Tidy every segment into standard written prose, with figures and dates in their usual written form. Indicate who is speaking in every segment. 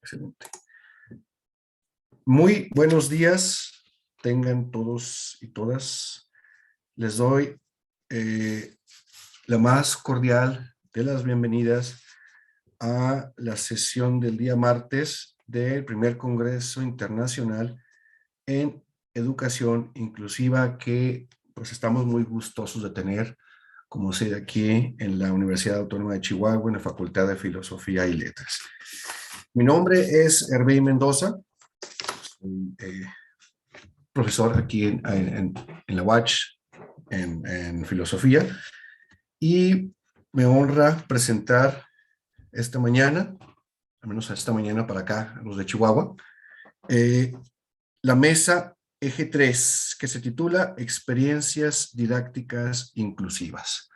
Speaker 1: Excelente. Muy buenos días, tengan todos y todas. Les doy la más cordial de las bienvenidas a la sesión del día martes del primer Congreso Internacional en Educación Inclusiva que pues estamos muy gustosos de tener como sede aquí en la Universidad Autónoma de Chihuahua, en la Facultad de Filosofía y Letras. Mi nombre es Hervé Mendoza, soy profesor aquí en la UACH en Filosofía, y me honra presentar esta mañana, al menos esta mañana para acá, los de Chihuahua, la mesa Eje 3, que se titula Experiencias Didácticas Inclusivas.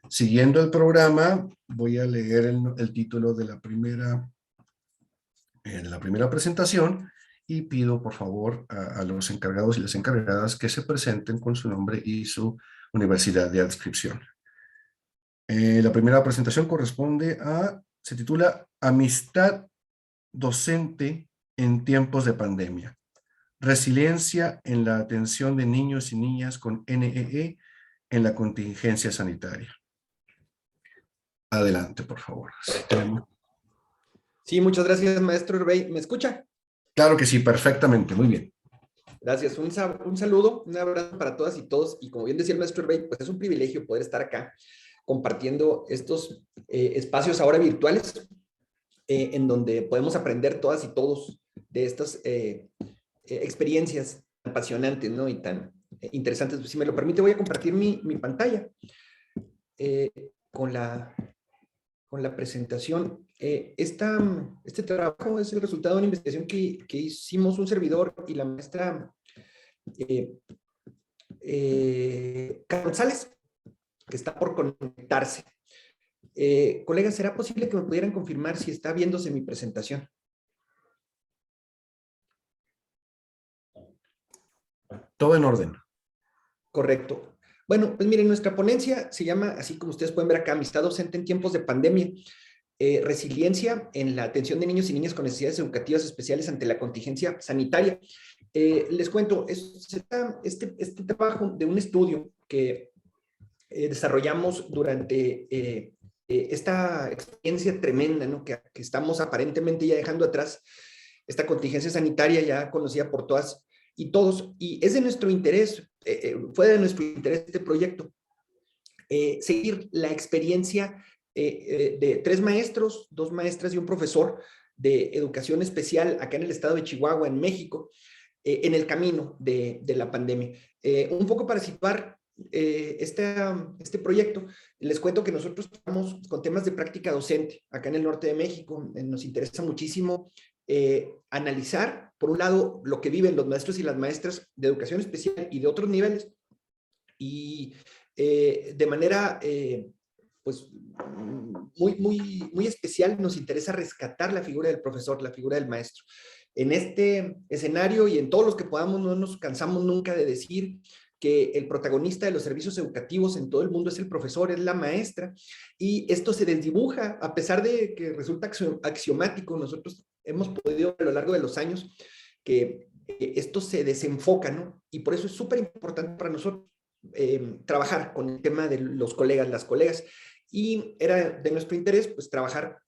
Speaker 1: Siguiendo el programa, voy a leer el título de la primera presentación y pido por favor a los encargados y las encargadas que se presenten con su nombre y su universidad de adscripción. La primera presentación se titula Amistad docente en tiempos de pandemia. Resiliencia en la atención de niños y niñas con NEE en la contingencia sanitaria. Adelante, por favor.
Speaker 2: Sí, muchas gracias, maestro Hervé. ¿Me escucha?
Speaker 1: Claro que sí, perfectamente, muy bien.
Speaker 2: Gracias, un saludo, un abrazo para todas y todos. Y como bien decía el maestro Hervé, pues es un privilegio poder estar acá compartiendo estos espacios ahora virtuales en donde podemos aprender todas y todos de estas experiencias apasionantes, ¿no? Y tan interesantes. Si me lo permite, voy a compartir mi pantalla con la presentación. Este trabajo es el resultado de una investigación que hicimos un servidor y la maestra González, que está por conectarse. Colegas, ¿será posible que me pudieran confirmar si está viéndose mi presentación?
Speaker 1: Todo en orden.
Speaker 2: Correcto. Bueno, pues miren, nuestra ponencia se llama, así como ustedes pueden ver acá, Amistad docente en tiempos de pandemia, resiliencia en la atención de niños y niñas con necesidades educativas especiales ante la contingencia sanitaria. Les cuento, este trabajo de un estudio que desarrollamos durante esta experiencia tremenda, ¿no? que estamos aparentemente ya dejando atrás, esta contingencia sanitaria ya conocida por todas y todos, y es de nuestro interés, fue de nuestro interés este proyecto, seguir la experiencia de 3 maestros, 2 maestras y un profesor de educación especial acá en el estado de Chihuahua, en México, en el camino de la pandemia. Un poco para situar este proyecto, les cuento que nosotros estamos con temas de práctica docente acá en el norte de México. Nos interesa muchísimo analizar, por un lado, lo que viven los maestros y las maestras de educación especial y de otros niveles, y de manera pues muy especial nos interesa rescatar la figura del profesor, la figura del maestro. En este escenario y en todos los que podamos, no nos cansamos nunca de decir que el protagonista de los servicios educativos en todo el mundo es el profesor, es la maestra, y esto se desdibuja, a pesar de que resulta axiomático. Nosotros hemos podido a lo largo de los años que esto se desenfoca, ¿no? Y por eso es súper importante para nosotros trabajar con el tema de los colegas, las colegas, y era de nuestro interés pues trabajar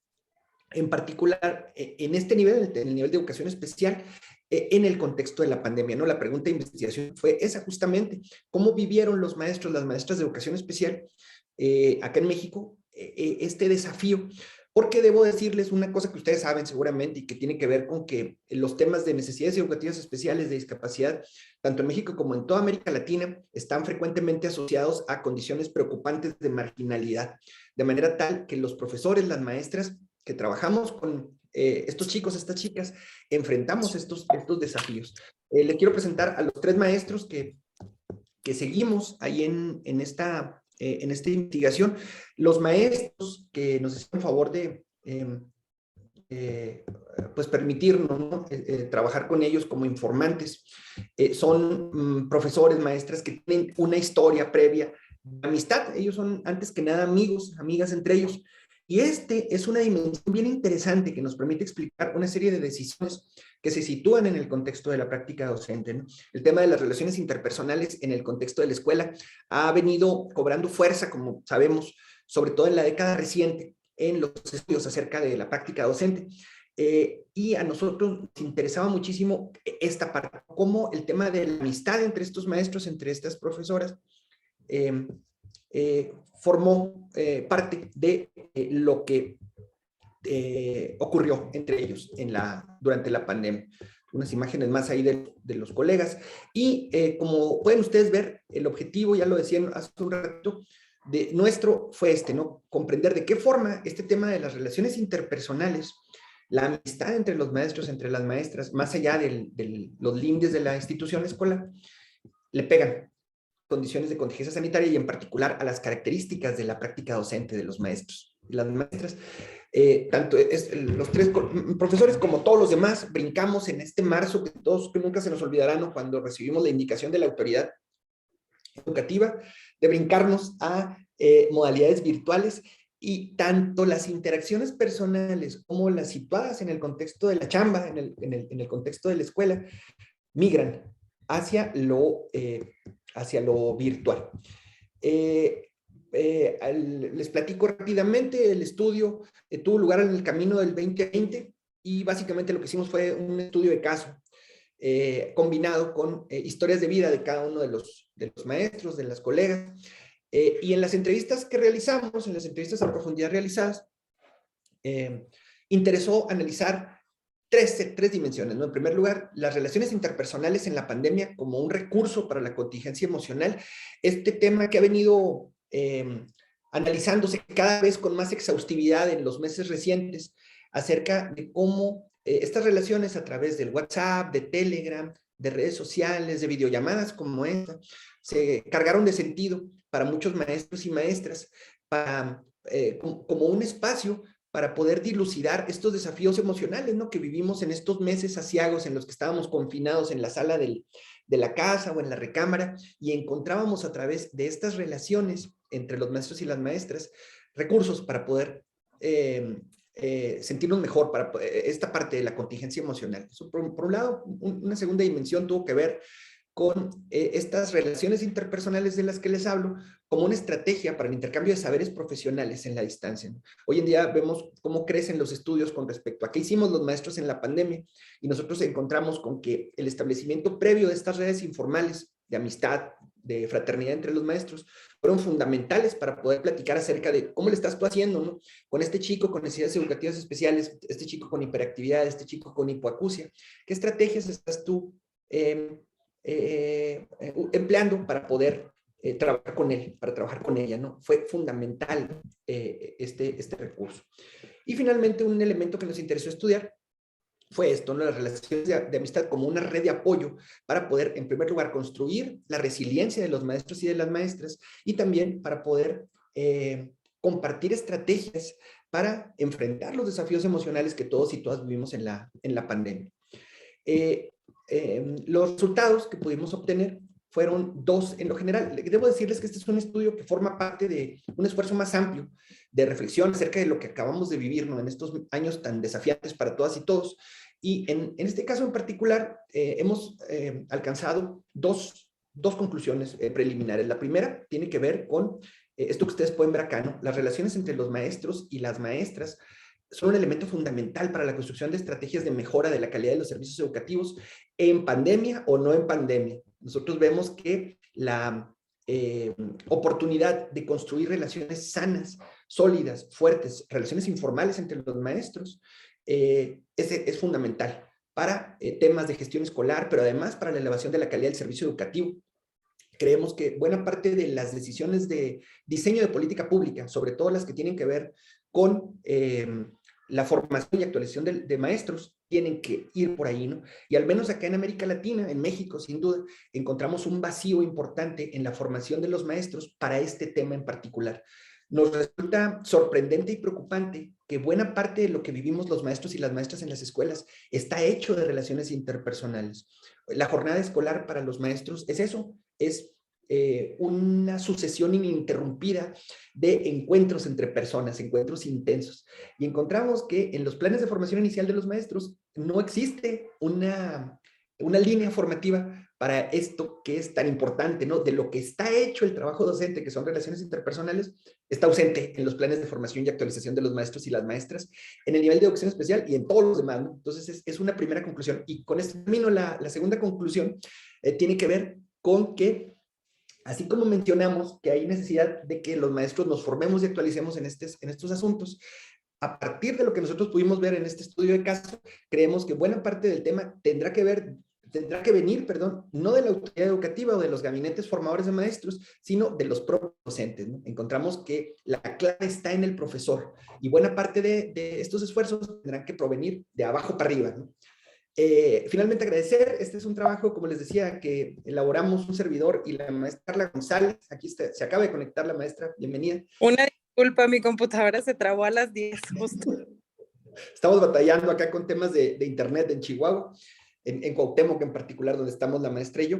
Speaker 2: en particular en este nivel, en el nivel de educación especial, en el contexto de la pandemia, ¿no? La pregunta de investigación fue esa justamente: ¿cómo vivieron los maestros, las maestras de educación especial acá en México este desafío? Porque debo decirles una cosa que ustedes saben seguramente y que tiene que ver con que los temas de necesidades educativas especiales, de discapacidad, tanto en México como en toda América Latina, están frecuentemente asociados a condiciones preocupantes de marginalidad, de manera tal que los profesores, las maestras que trabajamos con estos chicos, estas chicas, enfrentamos estos desafíos. Les quiero presentar a los 3 maestros que seguimos ahí en esta investigación. Los maestros que nos hicieron favor de pues permitirnos, ¿no? Trabajar con ellos como informantes. Son profesores, maestras que tienen una historia previa de amistad. Ellos son antes que nada amigos, amigas entre ellos, Y este es una dimensión bien interesante que nos permite explicar una serie de decisiones que se sitúan en el contexto de la práctica docente, ¿no? El tema de las relaciones interpersonales en el contexto de la escuela ha venido cobrando fuerza, como sabemos, sobre todo en la década reciente, en los estudios acerca de la práctica docente. Y a nosotros nos interesaba muchísimo esta parte, cómo el tema de la amistad entre estos maestros, entre estas profesoras, eh, formó parte de lo que ocurrió entre ellos durante la pandemia. Unas imágenes más ahí de los colegas. Y como pueden ustedes ver, el objetivo, ya lo decían hace un rato, de nuestro fue ¿no? Comprender de qué forma este tema de las relaciones interpersonales, la amistad entre los maestros, entre las maestras, más allá de los límites de la institución escolar, le pegan condiciones de contingencia sanitaria y en particular a las características de la práctica docente de los maestros y las maestras. Tanto los tres profesores como todos los demás brincamos en este marzo que nunca se nos olvidará, ¿no? Cuando recibimos la indicación de la autoridad educativa de brincarnos a modalidades virtuales, y tanto las interacciones personales como las situadas en el contexto de la chamba, en el contexto de la escuela, migran hacia lo virtual. Les platico rápidamente, el estudio tuvo lugar en el camino del 2020 y básicamente lo que hicimos fue un estudio de caso combinado con historias de vida de cada uno de los maestros, de las colegas, y en las entrevistas que realizamos, en las entrevistas a profundidad realizadas, interesó analizar tres dimensiones, ¿no? En primer lugar, las relaciones interpersonales en la pandemia como un recurso para la contingencia emocional. Este tema que ha venido analizándose cada vez con más exhaustividad en los meses recientes acerca de cómo estas relaciones a través del WhatsApp, de Telegram, de redes sociales, de videollamadas como esta, se cargaron de sentido para muchos maestros y maestras como un espacio para poder dilucidar estos desafíos emocionales, ¿no? Que vivimos en estos meses aciagos en los que estábamos confinados en la sala de la casa o en la recámara, y encontrábamos a través de estas relaciones entre los maestros y las maestras recursos para poder sentirnos mejor para esta parte de la contingencia emocional. Eso, por un lado, una segunda dimensión tuvo que ver con estas relaciones interpersonales de las que les hablo como una estrategia para el intercambio de saberes profesionales en la distancia, ¿no? Hoy en día vemos cómo crecen los estudios con respecto a qué hicimos los maestros en la pandemia, y nosotros encontramos con que el establecimiento previo de estas redes informales de amistad, de fraternidad entre los maestros, fueron fundamentales para poder platicar acerca de cómo le estás tú haciendo, ¿no? Con este chico con necesidades educativas especiales, este chico con hiperactividad, este chico con hipoacusia. ¿Qué estrategias estás tú empleando para poder trabajar con él, para trabajar con ella, ¿no? Fue fundamental este recurso. Y finalmente, un elemento que nos interesó estudiar fue esto, ¿no? Las relaciones de amistad como una red de apoyo para poder, en primer lugar, construir la resiliencia de los maestros y de las maestras, y también para poder compartir estrategias para enfrentar los desafíos emocionales que todos y todas vivimos en la pandemia. Los resultados que pudimos obtener fueron dos en lo general. Debo decirles que este es un estudio que forma parte de un esfuerzo más amplio de reflexión acerca de lo que acabamos de vivir, ¿no? En estos años tan desafiantes para todas y todos. Y en este caso en particular hemos alcanzado dos conclusiones preliminares. La primera tiene que ver con esto que ustedes pueden ver acá, ¿no? Las relaciones entre los maestros y las maestras son un elemento fundamental para la construcción de estrategias de mejora de la calidad de los servicios educativos en pandemia o no en pandemia. Nosotros vemos que la oportunidad de construir relaciones sanas, sólidas, fuertes, relaciones informales entre los maestros, es fundamental para temas de gestión escolar, pero además para la elevación de la calidad del servicio educativo. Creemos que buena parte de las decisiones de diseño de política pública, sobre todo las que tienen que ver con la formación y actualización de maestros, tienen que ir por ahí, ¿no? Y al menos acá en América Latina, en México, sin duda, encontramos un vacío importante en la formación de los maestros para este tema en particular. Nos resulta sorprendente y preocupante que buena parte de lo que vivimos los maestros y las maestras en las escuelas está hecho de relaciones interpersonales. La jornada escolar para los maestros es eso, es una sucesión ininterrumpida de encuentros entre personas, encuentros intensos. Y encontramos que en los planes de formación inicial de los maestros no existe una línea formativa para esto que es tan importante, ¿no? De lo que está hecho el trabajo docente, que son relaciones interpersonales, está ausente en los planes de formación y actualización de los maestros y las maestras, en el nivel de educación especial y en todos los demás, ¿no? Entonces, es una primera conclusión. Y con esto termino la segunda conclusión, tiene que ver con que, así como mencionamos que hay necesidad de que los maestros nos formemos y actualicemos en estos asuntos, a partir de lo que nosotros pudimos ver en este estudio de caso, creemos que buena parte del tema tendrá que venir, no de la autoridad educativa o de los gabinetes formadores de maestros, sino de los propios docentes, ¿no? Encontramos que la clave está en el profesor y buena parte de estos esfuerzos tendrán que provenir de abajo para arriba, ¿no? Finalmente agradecer, este es un trabajo, como les decía, que elaboramos un servidor y la maestra Carla González, aquí se acaba de conectar la maestra, bienvenida.
Speaker 3: Una disculpa, mi computadora se trabó a las 10 justo.
Speaker 2: Estamos batallando acá con temas de internet en Chihuahua, en Cuauhtémoc en particular, donde estamos la maestra y yo.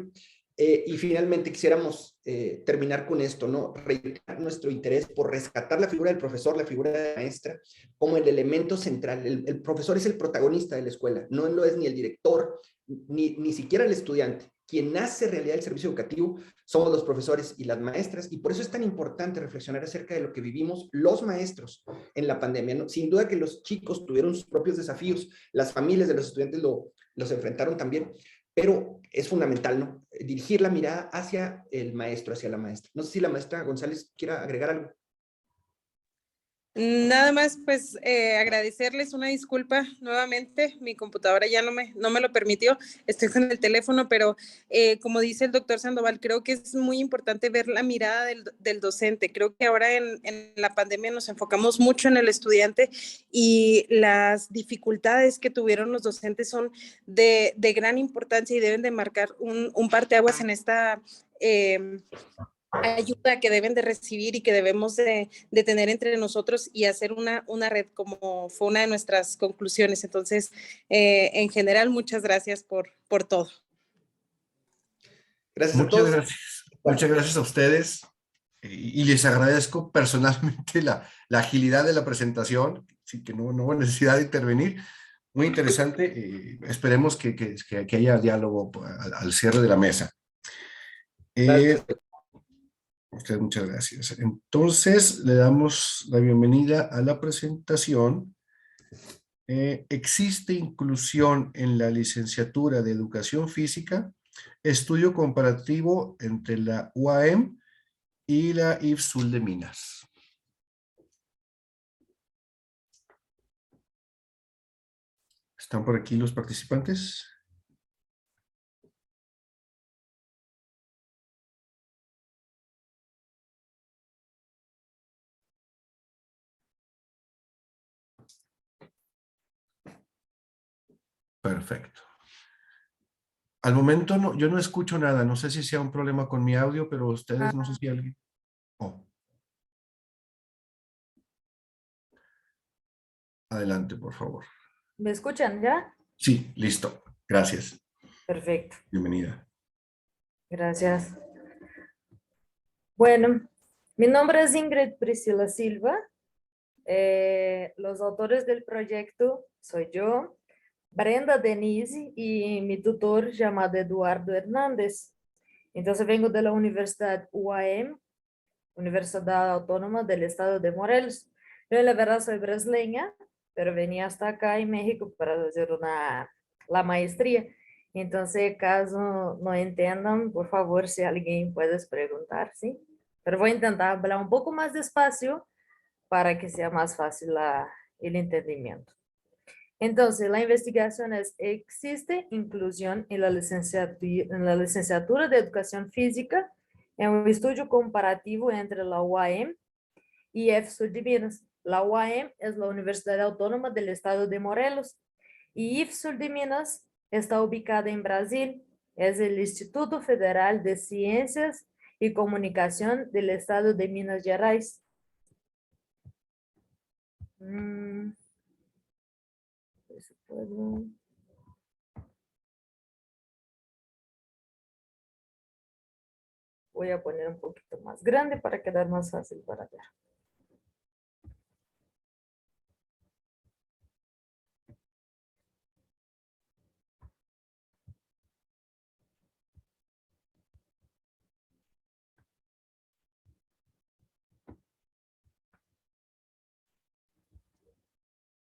Speaker 2: Y finalmente quisiéramos terminar con esto, ¿no? Reiterar nuestro interés por rescatar la figura del profesor, la figura de la maestra, como el elemento central. El profesor es el protagonista de la escuela, no lo es ni el director, ni siquiera el estudiante. Quien hace realidad el servicio educativo somos los profesores y las maestras, y por eso es tan importante reflexionar acerca de lo que vivimos los maestros en la pandemia, ¿no? Sin duda que los chicos tuvieron sus propios desafíos, las familias de los estudiantes los enfrentaron también, pero es fundamental, ¿no? Dirigir la mirada hacia el maestro, hacia la maestra. No sé si la maestra González quiera agregar algo.
Speaker 3: Nada más, pues agradecerles, una disculpa nuevamente, mi computadora ya no me lo permitió, estoy con el teléfono, pero como dice el doctor Sandoval, creo que es muy importante ver la mirada del docente. Creo que ahora en la pandemia nos enfocamos mucho en el estudiante y las dificultades que tuvieron los docentes son de gran importancia y deben de marcar un parteaguas en esta ayuda que deben de recibir y que debemos de tener entre nosotros y hacer una red, como fue una de nuestras conclusiones. Entonces, en general, muchas gracias por todo.
Speaker 2: Gracias a todos.
Speaker 1: Muchas gracias a ustedes y les agradezco personalmente la agilidad de la presentación, sí que no hubo necesidad de intervenir. Muy interesante, esperemos que haya diálogo al cierre de la mesa.
Speaker 2: Gracias.
Speaker 1: Usted, muchas gracias. Entonces, le damos la bienvenida a la presentación. ¿Existe inclusión en la licenciatura de Educación Física? Estudio comparativo entre la UAM y la IFSUL de Minas. ¿Están por aquí los participantes? Perfecto. Al momento no, yo no escucho nada. No sé si sea un problema con mi audio, pero ustedes no sé si alguien... Oh. Adelante, por favor.
Speaker 4: ¿Me escuchan ya?
Speaker 1: Sí, listo. Gracias.
Speaker 4: Perfecto,
Speaker 1: Bienvenida.
Speaker 4: gracias. Bueno, mi nombre es Ingrid Priscila Silva. Los autores del proyecto soy yo, Brenda Denise y mi tutor llamado Eduardo Hernández. Entonces vengo de la Universidad UAM, Universidad Autónoma del Estado de Morelos. Yo la verdad soy brasileña, pero venía hasta acá en México para hacer la maestría. Entonces, caso no entiendan, por favor, si alguien puedes preguntar, ¿sí? Pero voy a intentar hablar un poco más despacio para que sea más fácil el entendimiento. Entonces, la investigación es, ¿existe inclusión en la licenciatura de Educación Física en un estudio comparativo entre la UAM y IFSU de Minas? La UAM es la Universidad Autónoma del Estado de Morelos y IFSU de Minas está ubicada en Brasil. Es el Instituto Federal de Ciencias y Comunicación del Estado de Minas Gerais. Voy a poner un poquito más grande para quedar más fácil para ver.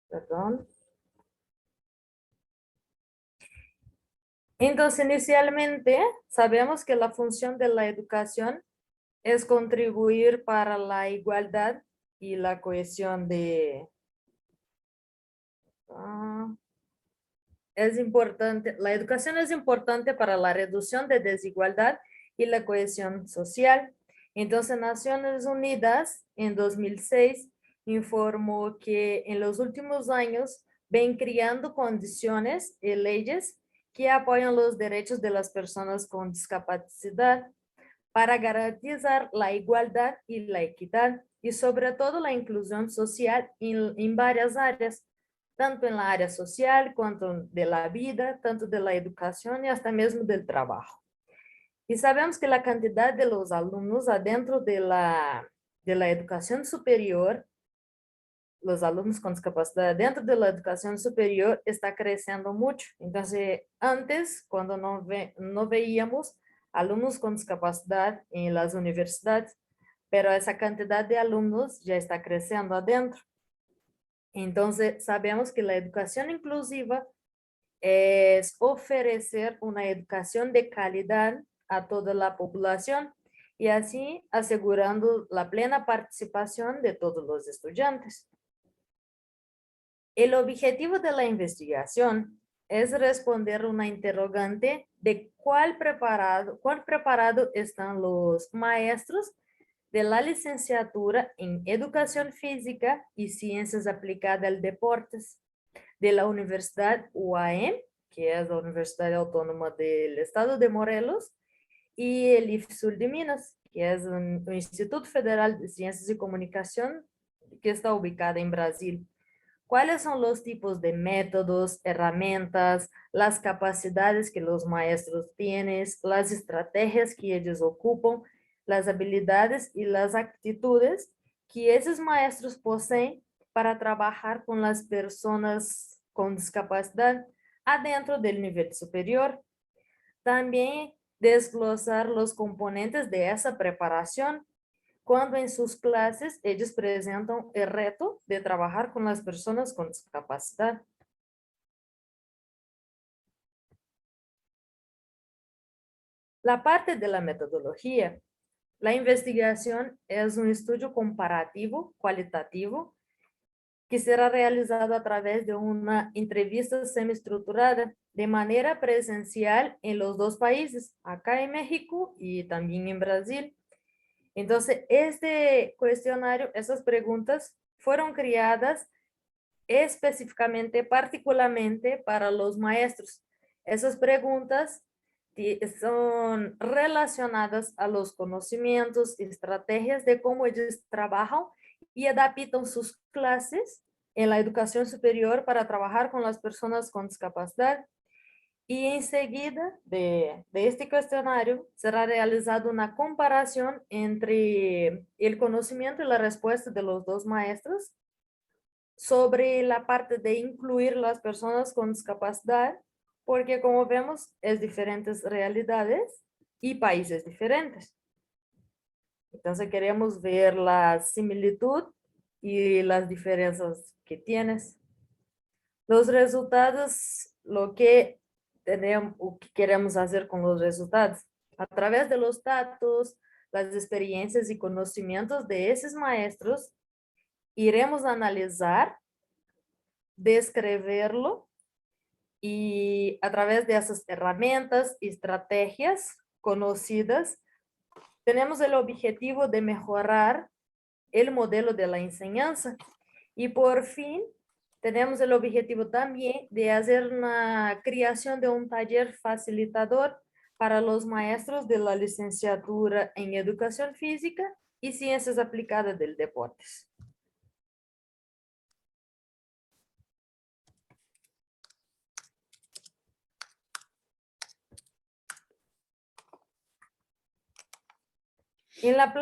Speaker 4: Perdón. Entonces, inicialmente, sabemos que la función de la educación es contribuir para la igualdad y la cohesión de... es importante, la educación es importante para la reducción de desigualdad y la cohesión social. Entonces, Naciones Unidas en 2006 informó que en los últimos años ven creando condiciones y leyes que apoyan los derechos de las personas con discapacidad para garantizar la igualdad y la equidad y sobre todo la inclusión social en varias áreas, tanto en la área social cuanto de la vida, tanto de la educación y hasta mesmo del trabajo. Y sabemos que la cantidad de los alumnos adentro de la educación superior, los alumnos con discapacidad dentro de la educación superior está creciendo mucho. Entonces, antes, cuando no veíamos alumnos con discapacidad en las universidades, pero esa cantidad de alumnos ya está creciendo adentro. Entonces, sabemos que la educación inclusiva es ofrecer una educación de calidad a toda la población y así asegurando la plena participación de todos los estudiantes. El objetivo de la investigación es responder una interrogante de cuán preparado están los maestros de la licenciatura en Educación Física y Ciencias Aplicadas al Deportes de la Universidad UAM, que es la Universidad Autónoma del Estado de Morelos, y el IFSUL de Minas, que es un Instituto Federal de Ciencias y Comunicación que está ubicado en Brasil. ¿Cuáles son los tipos de métodos, herramientas, las capacidades que los maestros tienen, las estrategias que ellos ocupan, las habilidades y las actitudes que esos maestros poseen para trabajar con las personas con discapacidad adentro del nivel superior? También desglosar los componentes de esa preparación cuando en sus clases ellos presentan el reto de trabajar con las personas con discapacidad. La parte de la metodología. La investigación es un estudio comparativo, cualitativo, que será realizado a través de una entrevista semiestructurada de manera presencial en los dos países, acá en México y también en Brasil. Entonces, este cuestionario, esas preguntas fueron creadas específicamente, particularmente para los maestros. Esas preguntas son relacionadas a los conocimientos, estrategias de cómo ellos trabajan y adaptan sus clases en la educación superior para trabajar con las personas con discapacidad. Y enseguida de este cuestionario será realizada una comparación entre el conocimiento y la respuesta de los dos maestros sobre la parte de incluir las personas con discapacidad, porque como vemos es diferentes realidades y países diferentes. Entonces queremos ver la similitud y las diferencias que tienes. Los resultados, lo que queremos hacer con los resultados, a través de los datos, las experiencias y conocimientos de esos maestros, iremos a analizar, describirlo y a través de esas herramientas y estrategias conocidas, tenemos el objetivo de mejorar el modelo de la enseñanza y por fin tenemos el objetivo también de hacer una creación de un taller facilitador para los maestros de la licenciatura en Educación Física y Ciencias Aplicadas del Deportes. En la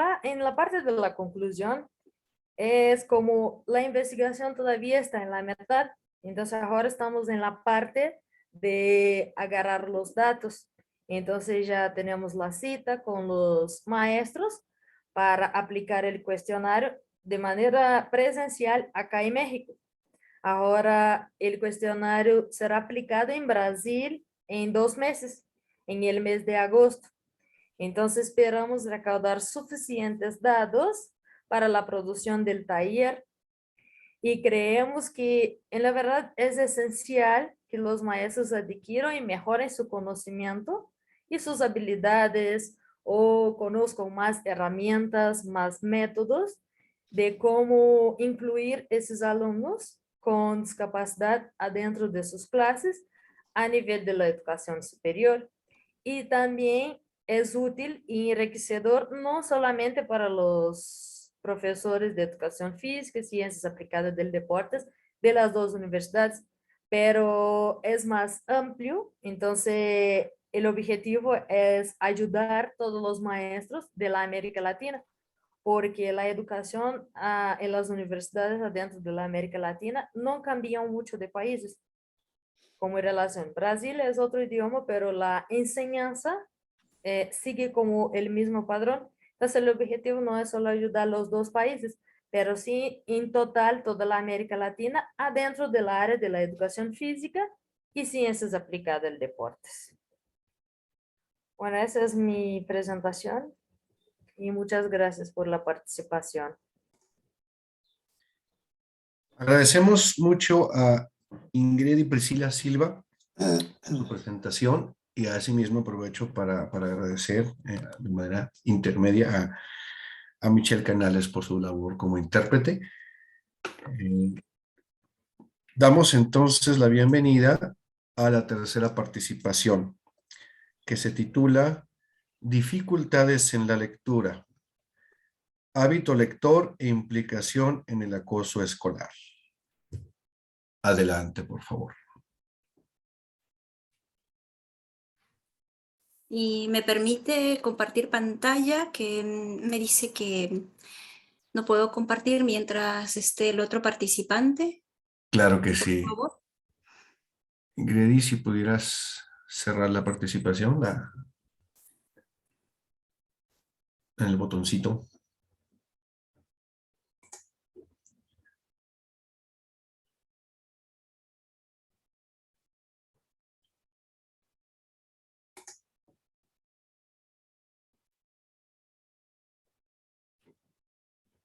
Speaker 4: parte de la conclusión, es como la investigación todavía está en la mitad, entonces ahora estamos en la parte de agarrar los datos. Entonces ya tenemos la cita con los maestros para aplicar el cuestionario de manera presencial acá en México. Ahora el cuestionario será aplicado en Brasil en 2 meses, en el mes de agosto. Entonces esperamos recaudar suficientes datos para la producción del taller y creemos que en la verdad es esencial que los maestros adquieran y mejoren su conocimiento y sus habilidades o conozcan más herramientas, más métodos de cómo incluir esos alumnos con discapacidad adentro de sus clases a nivel de la educación superior. Y también es útil y enriquecedor no solamente para los profesores de educación física y ciencias aplicadas del deporte de las dos universidades, pero es más amplio. Entonces, el objetivo es ayudar a todos los maestros de la América Latina, porque la educación en las universidades adentro de la América Latina no cambia mucho de países como en relación. Brasil es otro idioma, pero la enseñanza sigue como el mismo padrón. Entonces, el objetivo no es solo ayudar a los dos países, pero sí en total toda la América Latina adentro del área de la educación física y ciencias aplicadas del deportes. Bueno, esa es mi presentación y muchas gracias por la participación.
Speaker 1: Agradecemos mucho a Ingrid y Priscila Silva su presentación y asimismo aprovecho para agradecer de manera intermedia a Michelle Canales por su labor como intérprete. Damos entonces la bienvenida a la tercera participación, que se titula Dificultades en la lectura, hábito lector e implicación en el acoso escolar. Adelante, por favor.
Speaker 5: Y me permite compartir pantalla, que me dice que no puedo compartir mientras esté el otro participante.
Speaker 1: Claro que sí.
Speaker 5: Por favor.
Speaker 1: Ingrid, si pudieras cerrar la participación en el botoncito.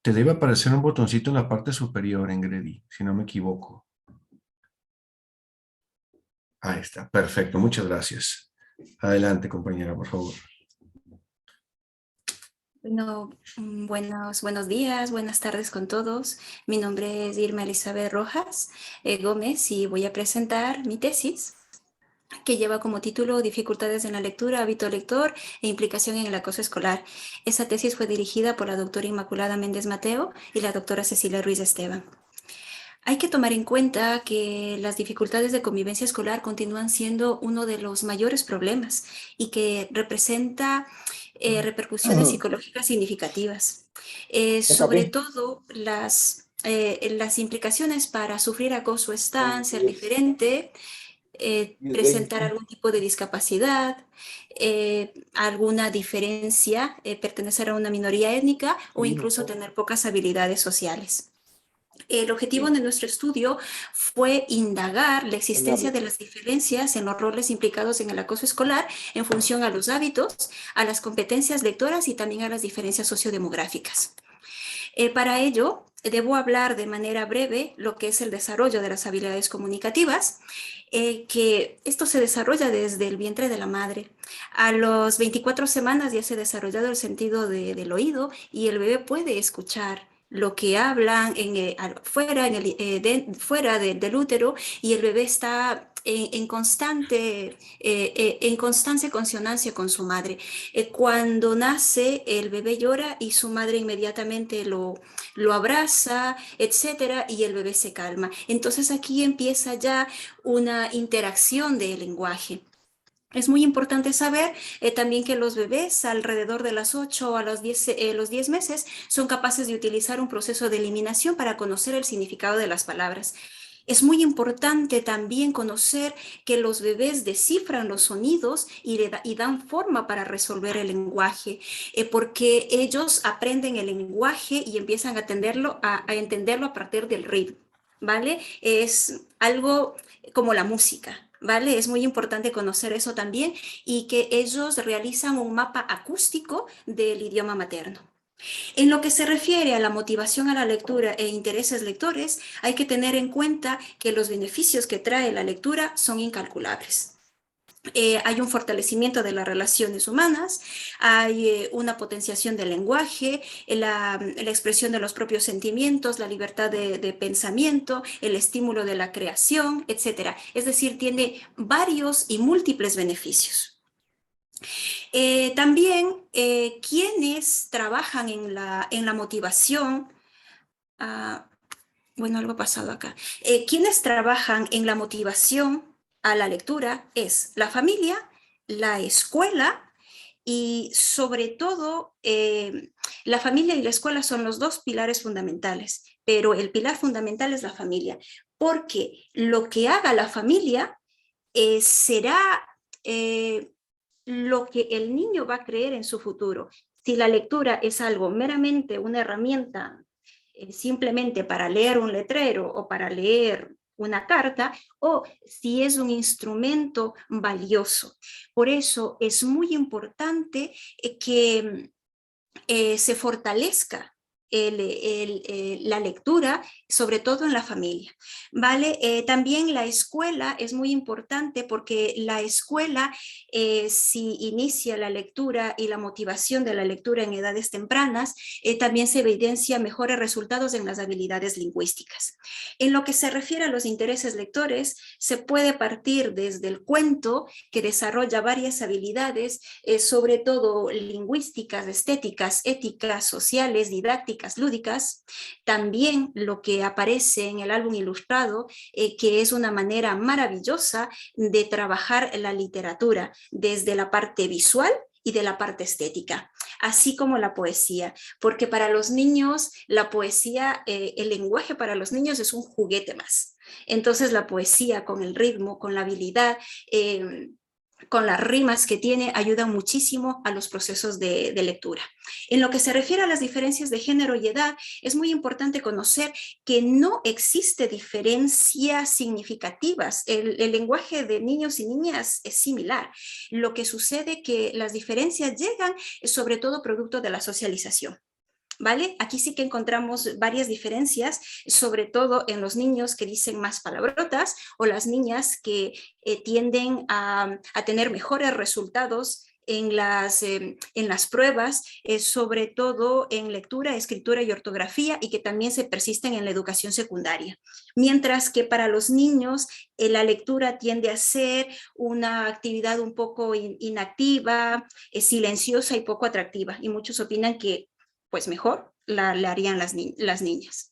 Speaker 1: Te debe aparecer un botoncito en la parte superior, Ingrid, si no me equivoco. Ahí está, perfecto, muchas gracias. Adelante, compañera, por favor.
Speaker 5: Bueno, buenos días, buenas tardes con todos. Mi nombre es Irma Elizabeth Rojas Gómez y voy a presentar mi tesis, que lleva como título Dificultades en la lectura, hábito lector e implicación en el acoso escolar. Esa tesis fue dirigida por la doctora Inmaculada Méndez Mateo y la doctora Cecilia Ruiz Esteban. Hay que tomar en cuenta que las dificultades de convivencia escolar continúan siendo uno de los mayores problemas y que representa repercusiones psicológicas significativas. Sobre todo, las implicaciones para sufrir acoso están ser diferente, presentar algún tipo de discapacidad, alguna diferencia, pertenecer a una minoría étnica o incluso tener pocas habilidades sociales. El objetivo de nuestro estudio fue indagar la existencia de las diferencias en los roles implicados en el acoso escolar en función a los hábitos, a las competencias lectoras y también a las diferencias sociodemográficas. Para ello, debo hablar de manera breve lo que es el desarrollo de las habilidades comunicativas, que esto se desarrolla desde el vientre de la madre. A las 24 semanas ya se ha desarrollado el sentido del oído y el bebé puede escuchar lo que hablan fuera del útero, y el bebé está en constante consonancia con su madre. Cuando nace, el bebé llora y su madre inmediatamente lo abraza, etcétera, y el bebé se calma. Entonces aquí empieza ya una interacción del lenguaje. Es muy importante saber también que los bebés alrededor de las 8 a los 10 meses son capaces de utilizar un proceso de eliminación para conocer el significado de las palabras. Es muy importante también conocer que los bebés descifran los sonidos y dan forma para resolver el lenguaje, porque ellos aprenden el lenguaje y empiezan a entenderlo a partir del ritmo, ¿vale? Es algo como la música, ¿vale? Es muy importante conocer eso también y que ellos realizan un mapa acústico del idioma materno. En lo que se refiere a la motivación a la lectura e intereses lectores, hay que tener en cuenta que los beneficios que trae la lectura son incalculables. Hay un fortalecimiento de las relaciones humanas, hay una potenciación del lenguaje, la expresión de los propios sentimientos, la libertad de pensamiento, el estímulo de la creación, etc. Es decir, tiene varios y múltiples beneficios. También quienes trabajan en la motivación, bueno, algo ha pasado acá. Quienes trabajan en la motivación a la lectura es la familia, la escuela y sobre todo la familia y la escuela son los dos pilares fundamentales, pero el pilar fundamental es la familia, porque lo que haga la familia será lo que el niño va a creer en su futuro. Si la lectura es algo meramente una herramienta simplemente para leer un letrero o para leer una carta, o si es un instrumento valioso. Por eso es muy importante que se fortalezca la lectura, sobre todo en la familia, ¿vale? También la escuela es muy importante porque la escuela, si inicia la lectura y la motivación de la lectura en edades tempranas, también se evidencia mejores resultados en las habilidades lingüísticas. En lo que se refiere a los intereses lectores, se puede partir desde el cuento, que desarrolla varias habilidades, sobre todo lingüísticas, estéticas, éticas, sociales, didácticas, lúdicas. También lo que aparece en el álbum ilustrado, que es una manera maravillosa de trabajar la literatura desde la parte visual y de la parte estética, así como la poesía, porque para los niños la poesía, el lenguaje para los niños es un juguete más. Entonces la poesía con el ritmo, con la habilidad, con las rimas que tiene, ayudan muchísimo a los procesos de lectura. En lo que se refiere a las diferencias de género y edad, es muy importante conocer que no existe diferencias significativas. El lenguaje de niños y niñas es similar. Lo que sucede es que las diferencias llegan sobre todo producto de la socialización, ¿vale? Aquí sí que encontramos varias diferencias, sobre todo en los niños que dicen más palabrotas o las niñas que tienden a tener mejores resultados en las pruebas, sobre todo en lectura, escritura y ortografía, y que también se persisten en la educación secundaria. Mientras que para los niños la lectura tiende a ser una actividad un poco inactiva, silenciosa y poco atractiva, y muchos opinan que pues mejor la harían las niñas.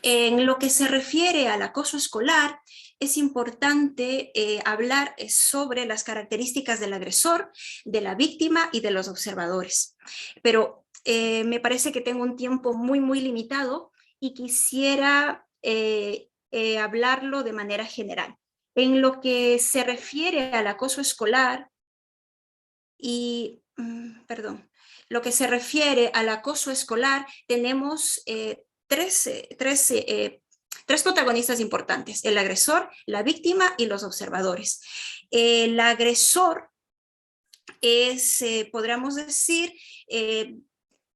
Speaker 5: En lo que se refiere al acoso escolar, es importante hablar sobre las características del agresor, de la víctima y de los observadores. Pero me parece que tengo un tiempo muy, muy limitado y quisiera hablarlo de manera general. En lo que se refiere al acoso escolar lo que se refiere al acoso escolar, tenemos tres protagonistas importantes: el agresor, la víctima y los observadores. El agresor es, podríamos decir,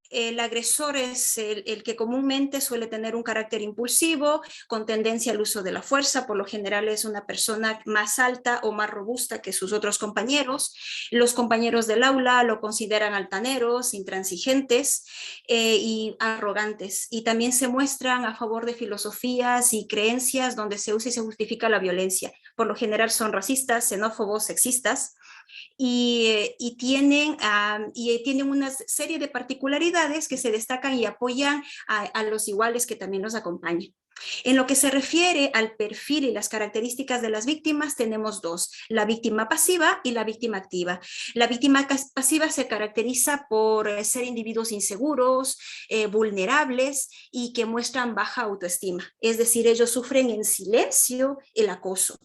Speaker 5: el agresor es el que comúnmente suele tener un carácter impulsivo, con tendencia al uso de la fuerza. Por lo general es una persona más alta o más robusta que sus otros compañeros. Los compañeros del aula lo consideran altaneros, intransigentes y arrogantes. Y también se muestran a favor de filosofías y creencias donde se usa y se justifica la violencia. Por lo general son racistas, xenófobos, sexistas. Y tienen una serie de particularidades que se destacan y apoyan a los iguales que también los acompañan. En lo que se refiere al perfil y las características de las víctimas, tenemos dos, la víctima pasiva y la víctima activa. La víctima pasiva se caracteriza por ser individuos inseguros, vulnerables y que muestran baja autoestima. Es decir, ellos sufren en silencio el acoso.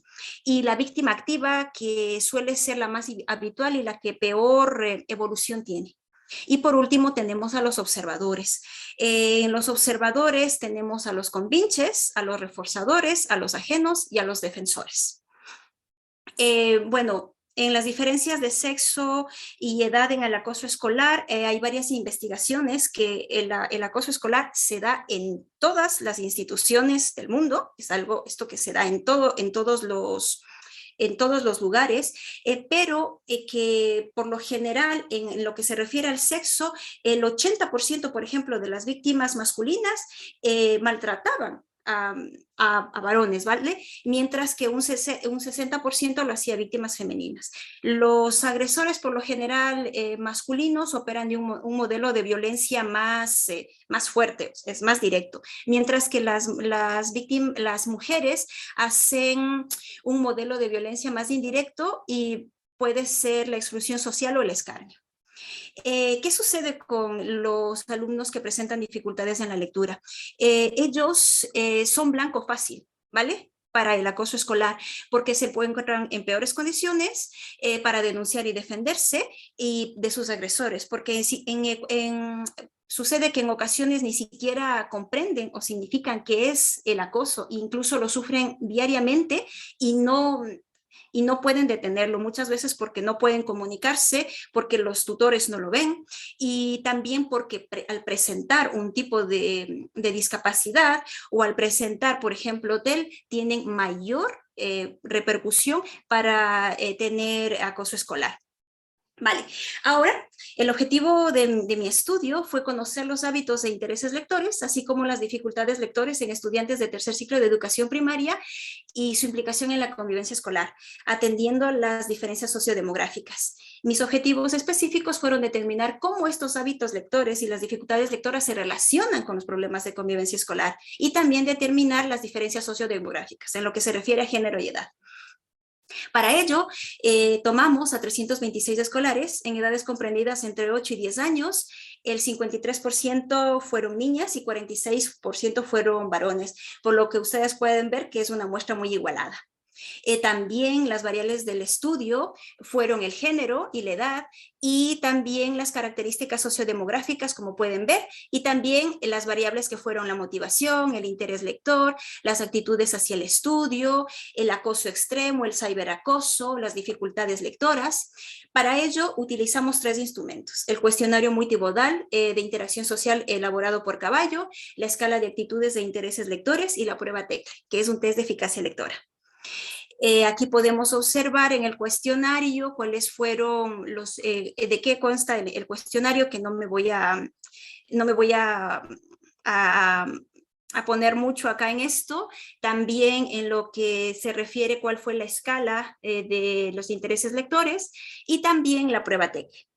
Speaker 5: Y la víctima activa, que suele ser la más habitual y la que peor evolución tiene. Y por último tenemos a los observadores. En los observadores tenemos a los convinches, a los reforzadores, a los ajenos y a los defensores. Bueno, en las diferencias de sexo y edad en el acoso escolar, hay varias investigaciones que el acoso escolar se da en todas las instituciones del mundo. Es algo, esto que se da en todos los lugares, pero que por lo general, en lo que se refiere al sexo, el 80%, por ejemplo, de las víctimas masculinas maltrataban a varones, ¿vale? Mientras que un 60% lo hacía víctimas femeninas. Los agresores, por lo general, masculinos, operan de un modelo de violencia más fuerte, es más directo, mientras que las mujeres hacen un modelo de violencia más indirecto y puede ser la exclusión social o el escarnio. ¿Qué sucede con los alumnos que presentan dificultades en la lectura? Ellos son blanco fácil, ¿vale? Para el acoso escolar, porque se pueden encontrar en peores condiciones para denunciar y defenderse y de sus agresores, porque sucede que en ocasiones ni siquiera comprenden o significan qué es el acoso, incluso lo sufren diariamente y no pueden detenerlo, muchas veces porque no pueden comunicarse, porque los tutores no lo ven y también porque al presentar un tipo de discapacidad o al presentar, por ejemplo, TEL, tienen mayor repercusión para tener acoso escolar. Vale, ahora el objetivo de mi estudio fue conocer los hábitos e intereses lectores, así como las dificultades lectores en estudiantes de tercer ciclo de educación primaria y su implicación en la convivencia escolar, atendiendo las diferencias sociodemográficas. Mis objetivos específicos fueron determinar cómo estos hábitos lectores y las dificultades lectoras se relacionan con los problemas de convivencia escolar y también determinar las diferencias sociodemográficas en lo que se refiere a género y edad. Para ello, tomamos a 326 escolares en edades comprendidas entre 8 y 10 años. El 53% fueron niñas y 46% fueron varones, por lo que ustedes pueden ver que es una muestra muy igualada. También las variables del estudio fueron el género y la edad y también las características sociodemográficas, como pueden ver, y también las variables que fueron la motivación, el interés lector, las actitudes hacia el estudio, el acoso extremo, el ciberacoso, las dificultades lectoras. Para ello utilizamos 3 instrumentos: el cuestionario multimodal de interacción social elaborado por Caballo, la escala de actitudes de intereses lectores y la prueba TECLE, que es un test de eficacia lectora. Aquí podemos observar en el cuestionario cuáles fueron de qué consta el cuestionario, que no me voy a poner mucho acá en esto. También en lo que se refiere cuál fue la escala de los intereses lectores y también la prueba TECLE.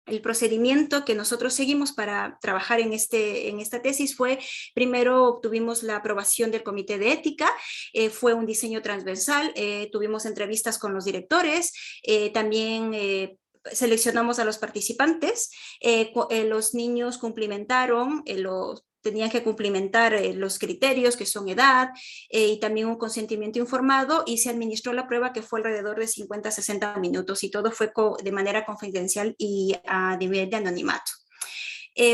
Speaker 5: El procedimiento que nosotros seguimos para trabajar en esta tesis fue: primero obtuvimos la aprobación del comité de ética, fue un diseño transversal, tuvimos entrevistas con los directores, también seleccionamos a los participantes, los niños tenían que cumplimentar los criterios, que son edad y también un consentimiento informado, y se administró la prueba, que fue alrededor de 50 a 60 minutos, y todo fue de manera confidencial y a nivel de anonimato.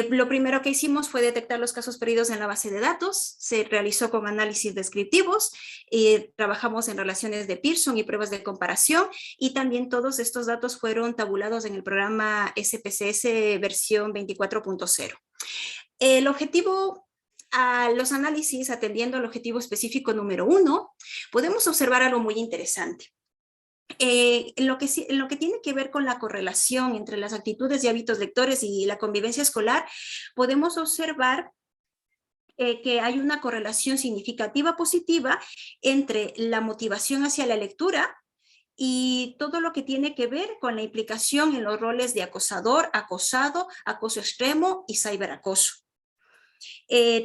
Speaker 5: Lo primero que hicimos fue detectar los casos perdidos en la base de datos, se realizó con análisis descriptivos, trabajamos en relaciones de Pearson y pruebas de comparación, y también todos estos datos fueron tabulados en el programa SPSS versión 24.0. El objetivo a los análisis, atendiendo al objetivo específico número 1, podemos observar algo muy interesante. En lo que tiene que ver con la correlación entre las actitudes y hábitos lectores y la convivencia escolar, podemos observar que hay una correlación significativa positiva entre la motivación hacia la lectura y todo lo que tiene que ver con la implicación en los roles de acosador, acosado, acoso extremo y ciberacoso.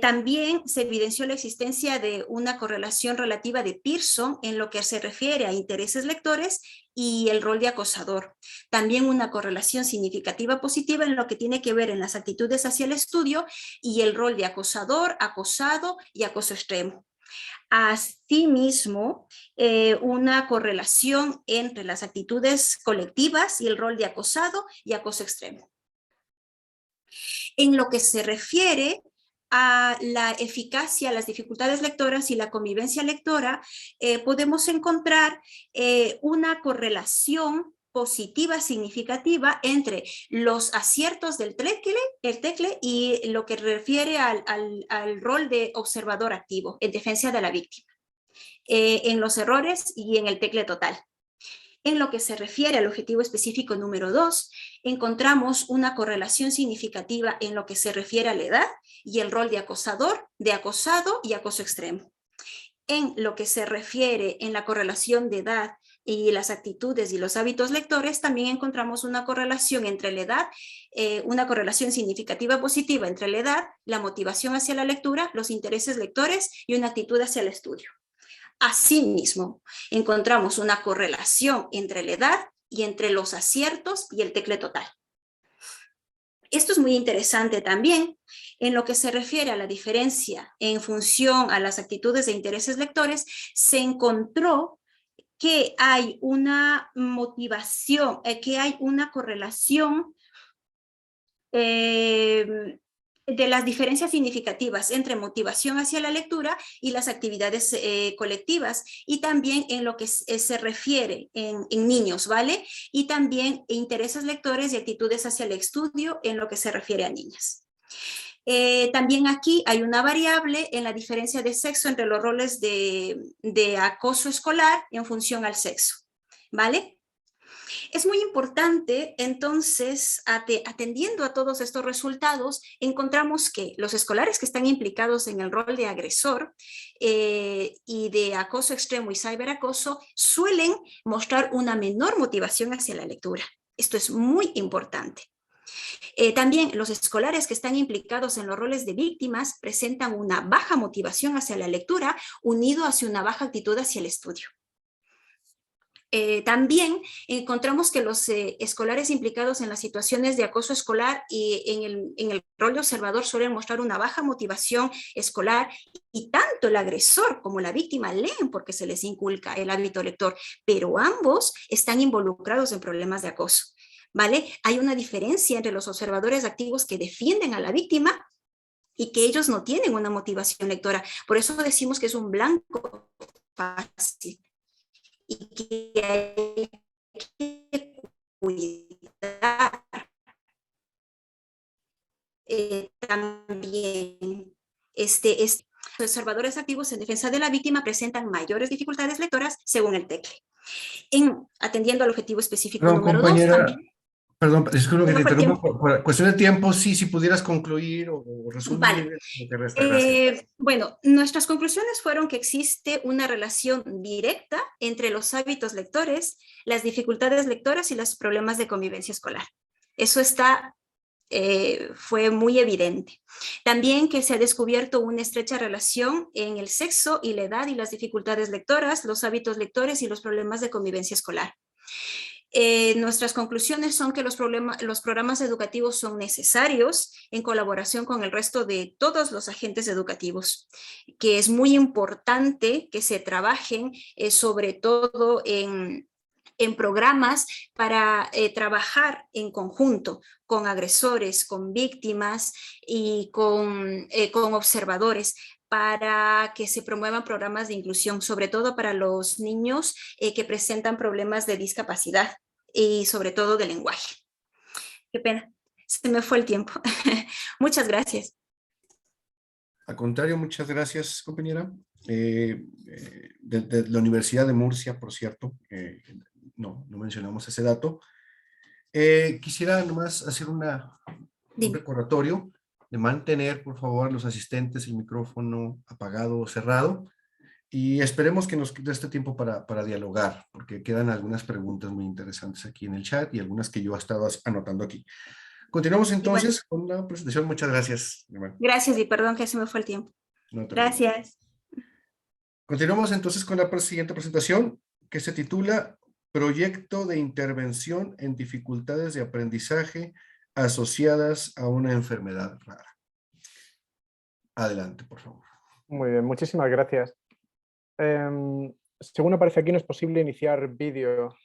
Speaker 5: También se evidenció la existencia de una correlación relativa de Pearson en lo que se refiere a intereses lectores y el rol de acosador. También una correlación significativa positiva en lo que tiene que ver en las actitudes hacia el estudio y el rol de acosador, acosado y acoso extremo. Asimismo, una correlación entre las actitudes colectivas y el rol de acosado y acoso extremo. En lo que se refiere a la eficacia, las dificultades lectoras y la convivencia lectora, podemos encontrar una correlación positiva significativa entre los aciertos del tecle y lo que refiere al rol de observador activo en defensa de la víctima, en los errores y en el tecle total. En lo que se refiere al objetivo específico número 2, encontramos una correlación significativa en lo que se refiere a la edad y el rol de acosador, de acosado y acoso extremo. En lo que se refiere en la correlación de edad y las actitudes y los hábitos lectores, también encontramos una correlación entre la edad, una correlación significativa positiva entre la edad, la motivación hacia la lectura, los intereses lectores y una actitud hacia el estudio. Asimismo, encontramos una correlación entre la edad y entre los aciertos y el tecle total. Esto es muy interesante también en lo que se refiere a la diferencia en función a las actitudes de intereses lectores. Se encontró que hay una motivación, que hay una correlación de las diferencias significativas entre motivación hacia la lectura y las actividades colectivas, y también en lo que se refiere en niños, ¿vale? Y también intereses lectores y actitudes hacia el estudio en lo que se refiere a niñas. También aquí hay una variable en la diferencia de sexo entre los roles de acoso escolar en función al sexo, ¿vale? Es muy importante, entonces, atendiendo a todos estos resultados, encontramos que los escolares que están implicados en el rol de agresor y de acoso extremo y ciberacoso suelen mostrar una menor motivación hacia la lectura. Esto es muy importante. También los escolares que están implicados en los roles de víctimas presentan una baja motivación hacia la lectura, unido hacia una baja actitud hacia el estudio. También encontramos que los escolares implicados en las situaciones de acoso escolar y en el rol de observador suelen mostrar una baja motivación escolar, y tanto el agresor como la víctima leen porque se les inculca el hábito lector, pero ambos están involucrados en problemas de acoso, ¿vale? Hay una diferencia entre los observadores activos que defienden a la víctima y que ellos no tienen una motivación lectora. Por eso decimos que es un blanco fácil y que hay que cuidar. También los observadores activos en defensa de la víctima presentan mayores dificultades lectoras según el tecle. Atendiendo al objetivo específico número 2 también.
Speaker 1: Perdón, disculpe que te interrumpa por cuestión de tiempo, sí, si pudieras concluir o resumir.
Speaker 5: Vale.
Speaker 1: Te resta, gracias.
Speaker 5: Bueno, nuestras conclusiones fueron que existe una relación directa entre los hábitos lectores, las dificultades lectoras y los problemas de convivencia escolar. Eso fue muy evidente. También que se ha descubierto una estrecha relación en el sexo y la edad y las dificultades lectoras, los hábitos lectores y los problemas de convivencia escolar. Nuestras conclusiones son que los programas educativos son necesarios en colaboración con el resto de todos los agentes educativos, que es muy importante que se trabajen sobre todo en programas para trabajar en conjunto con agresores, con víctimas y con observadores, para que se promuevan programas de inclusión, sobre todo para los niños que presentan problemas de discapacidad y sobre todo de lenguaje. Qué pena, se me fue el tiempo. Muchas gracias.
Speaker 1: Al contrario, muchas gracias, compañera. De la Universidad de Murcia, por cierto, no mencionamos ese dato. Quisiera nomás hacer un recordatorio de mantener, por favor, los asistentes el micrófono apagado o cerrado, y esperemos que nos dé este tiempo para dialogar, porque quedan algunas preguntas muy interesantes aquí en el chat y algunas que yo he estado anotando aquí. Continuamos
Speaker 5: Y bueno,
Speaker 1: entonces con la presentación. Muchas gracias, Irma.
Speaker 5: gracias y perdón que se me fue el tiempo.
Speaker 1: No te preocupes.
Speaker 5: Gracias.
Speaker 1: Continuamos entonces con la siguiente presentación, que se titula Proyecto de intervención en dificultades de aprendizaje asociadas a una enfermedad rara. Adelante, por favor.
Speaker 6: Muy bien, muchísimas gracias. Según aparece aquí, no es posible iniciar vídeo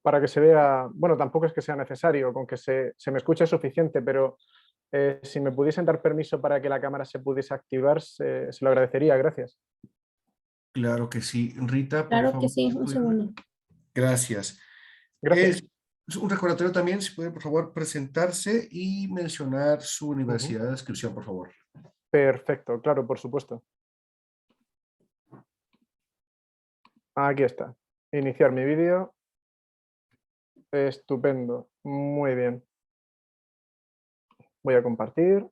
Speaker 6: para que se vea, bueno, tampoco es que sea necesario, con que se me escuche es suficiente, pero si me pudiesen dar permiso para que la cámara se pudiese activar, se lo agradecería, gracias.
Speaker 1: Claro que sí. Rita, por
Speaker 7: Claro
Speaker 1: favor.
Speaker 7: que sí, un segundo.
Speaker 1: Gracias.
Speaker 6: Gracias.
Speaker 1: Es un recordatorio también, si puede, por favor, presentarse y mencionar su universidad de inscripción, por favor.
Speaker 6: Perfecto, claro, por supuesto. Aquí está. Iniciar mi vídeo. Estupendo. Muy bien. Voy a compartir.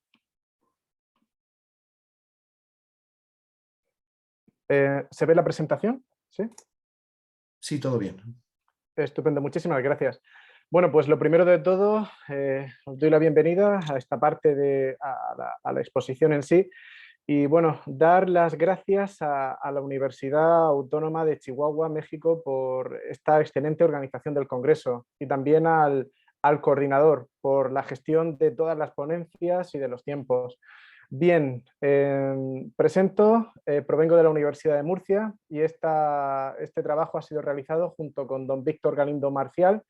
Speaker 6: ¿Se ve la presentación? ¿Sí?
Speaker 1: Sí, todo bien.
Speaker 6: Estupendo, muchísimas gracias. Bueno, pues lo primero de todo, os doy la bienvenida a esta parte a la exposición en sí. Y bueno, dar las gracias a la Universidad Autónoma de Chihuahua, México, por esta excelente organización del Congreso y también al coordinador por la gestión de todas las ponencias y de los tiempos. Bien, presento, provengo de la Universidad de Murcia y este trabajo ha sido realizado junto con don Víctor Galindo Marcial.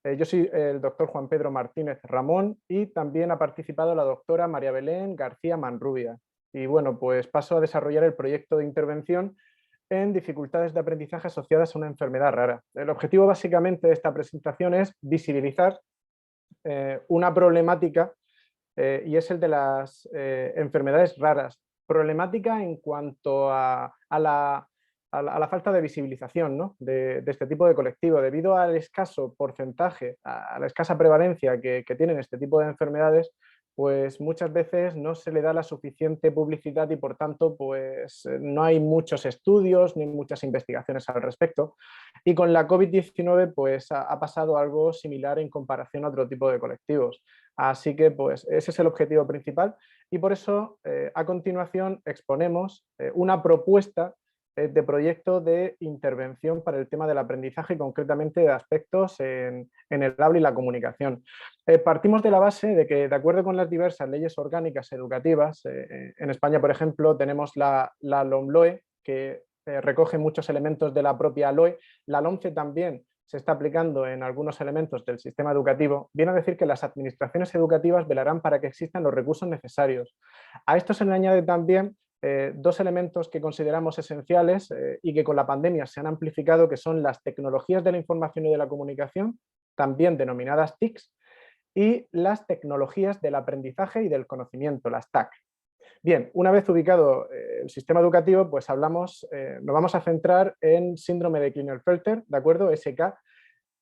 Speaker 6: Yo soy el doctor Juan Pedro Martínez Ramón y también ha participado la doctora María Belén García Manrubia. Y bueno, pues paso a desarrollar el proyecto de intervención en dificultades de aprendizaje asociadas a una enfermedad rara. El objetivo básicamente de esta presentación es visibilizar una problemática y es el de las enfermedades raras. Problemática en cuanto a la falta de visibilización, ¿no? de este tipo de colectivo, debido al escaso porcentaje, a la escasa prevalencia que tienen este tipo de enfermedades, pues muchas veces no se le da la suficiente publicidad y por tanto pues no hay muchos estudios ni muchas investigaciones al respecto. Y con la COVID-19 pues ha pasado algo similar en comparación a otro tipo de colectivos. Así que pues ese es el objetivo principal y por eso a continuación exponemos una propuesta de proyecto de intervención para el tema del aprendizaje, concretamente de aspectos en el habla y la comunicación. Partimos de la base de que, de acuerdo con las diversas leyes orgánicas educativas, en España, por ejemplo, tenemos la LOMLOE, que recoge muchos elementos de la propia LOE, la LOMCE también se está aplicando en algunos elementos del sistema educativo, viene a decir que las administraciones educativas velarán para que existan los recursos necesarios. A esto se le añade también dos elementos que consideramos esenciales y que con la pandemia se han amplificado, que son las tecnologías de la información y de la comunicación, también denominadas TICs, y las tecnologías del aprendizaje y del conocimiento, las TAC. Bien, una vez ubicado el sistema educativo, pues nos vamos a centrar en síndrome de Klinefelter, ¿de acuerdo? SK,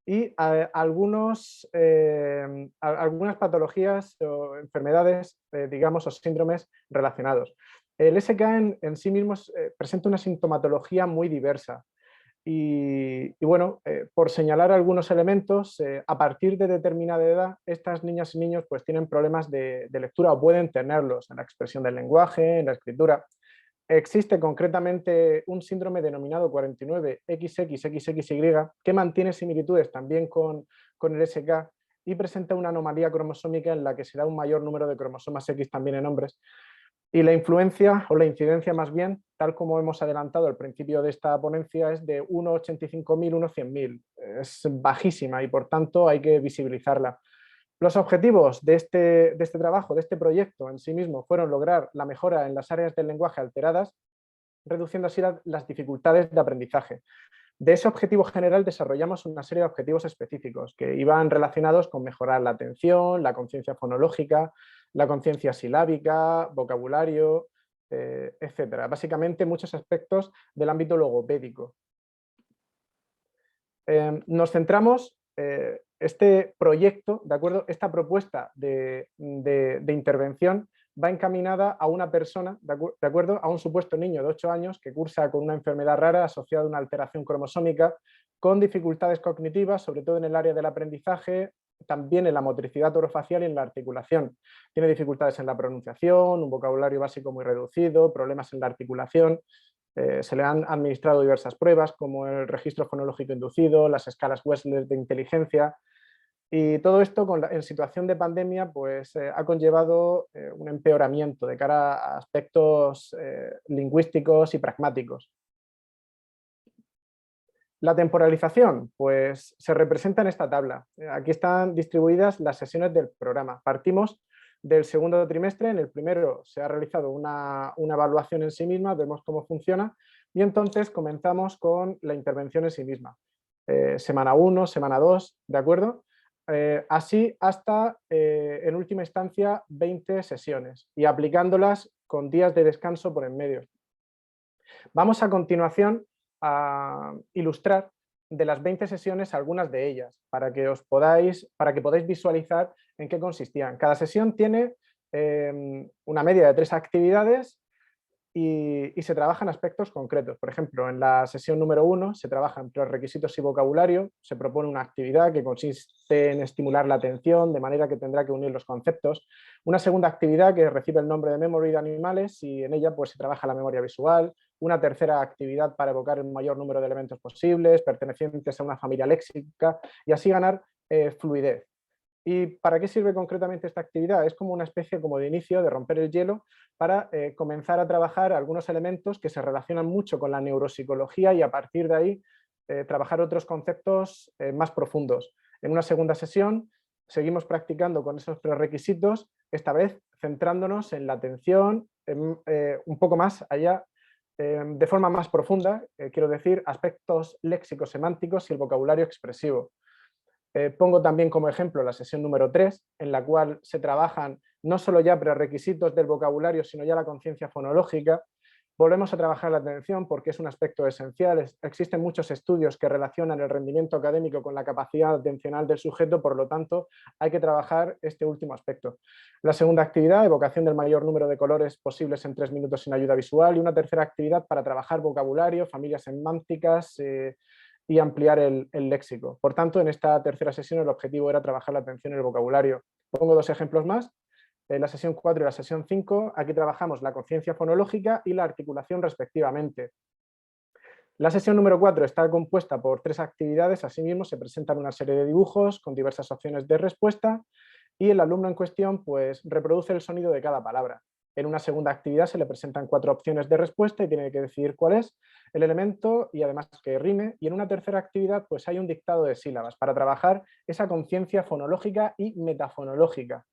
Speaker 6: y algunas patologías o enfermedades, digamos, o síndromes relacionados. El SK en sí mismo presenta una sintomatología muy diversa. Y bueno, por señalar algunos elementos, a partir de determinada edad, estas niñas y niños pues tienen problemas de lectura o pueden tenerlos en la expresión del lenguaje, en la escritura. Existe concretamente un síndrome denominado 49XXXY que mantiene similitudes también con el SK y presenta una anomalía cromosómica en la que se da un mayor número de cromosomas X también en hombres. Y la influencia o la incidencia más bien, tal como hemos adelantado al principio de esta ponencia, es de 1,85.000, 1,100.000. Es bajísima y por tanto hay que visibilizarla. Los objetivos de este trabajo, de este proyecto en sí mismo, fueron lograr la mejora en las áreas del lenguaje alteradas, reduciendo así las dificultades de aprendizaje. De ese objetivo general desarrollamos una serie de objetivos específicos que iban relacionados con mejorar la atención, la conciencia fonológica, la conciencia silábica, vocabulario, etc. Básicamente muchos aspectos del ámbito logopédico. Nos centramos, este proyecto, ¿de acuerdo? Esta propuesta de intervención va encaminada a una persona, ¿de acuerdo? A un supuesto niño de 8 años que cursa con una enfermedad rara asociada a una alteración cromosómica con dificultades cognitivas, sobre todo en el área del aprendizaje, también en la motricidad orofacial y en la articulación. Tiene dificultades en la pronunciación, un vocabulario básico muy reducido, problemas en la articulación. Se le han administrado diversas pruebas como el registro fonológico inducido, las escalas Wechsler de inteligencia, y todo esto en situación de pandemia pues, ha conllevado un empeoramiento de cara a aspectos lingüísticos y pragmáticos. La temporalización, pues se representa en esta tabla. Aquí están distribuidas las sesiones del programa. Partimos del segundo trimestre, en el primero se ha realizado una evaluación en sí misma, vemos cómo funciona y entonces comenzamos con la intervención en sí misma. Semana 1, semana 2, ¿de acuerdo? Así hasta, en última instancia, 20 sesiones y aplicándolas con días de descanso por en medio. Vamos a continuación a ilustrar de las 20 sesiones algunas de ellas para que podáis visualizar en qué consistían. Cada sesión tiene una media de 3 actividades y se trabajan aspectos concretos. Por ejemplo, en la sesión número 1 se trabajan prerequisitos y vocabulario, se propone una actividad que consiste en estimular la atención, de manera que tendrá que unir los conceptos. Una segunda actividad que recibe el nombre de Memory de animales y en ella pues, se trabaja la memoria visual. Una tercera actividad para evocar el mayor número de elementos posibles, pertenecientes a una familia léxica y así ganar fluidez. ¿Y para qué sirve concretamente esta actividad? Es como una especie como de inicio, de romper el hielo, para comenzar a trabajar algunos elementos que se relacionan mucho con la neuropsicología y a partir de ahí trabajar otros conceptos más profundos. En una segunda sesión seguimos practicando con esos prerequisitos, esta vez centrándonos en la atención, un poco más allá, de forma más profunda, quiero decir, aspectos léxicos semánticos y el vocabulario expresivo. Pongo también como ejemplo la sesión número 3, en la cual se trabajan no solo ya prerequisitos del vocabulario, sino ya la conciencia fonológica. Volvemos a trabajar la atención porque es un aspecto esencial. Existen muchos estudios que relacionan el rendimiento académico con la capacidad atencional del sujeto, por lo tanto hay que trabajar este último aspecto. La segunda actividad, evocación del mayor número de colores posibles en 3 minutos sin ayuda visual, y una tercera actividad para trabajar vocabulario, familias semánticas, y ampliar el léxico. Por tanto, en esta tercera sesión el objetivo era trabajar la atención y el vocabulario. Pongo 2 ejemplos más. La sesión 4 y la sesión 5, aquí trabajamos la conciencia fonológica y la articulación respectivamente. La sesión número 4 está compuesta por 3 actividades, asimismo se presentan una serie de dibujos con diversas opciones de respuesta y el alumno en cuestión pues, reproduce el sonido de cada palabra. En una segunda actividad se le presentan 4 opciones de respuesta y tiene que decidir cuál es el elemento y además que rime. Y en una tercera actividad pues hay un dictado de sílabas para trabajar esa conciencia fonológica y metafonológica,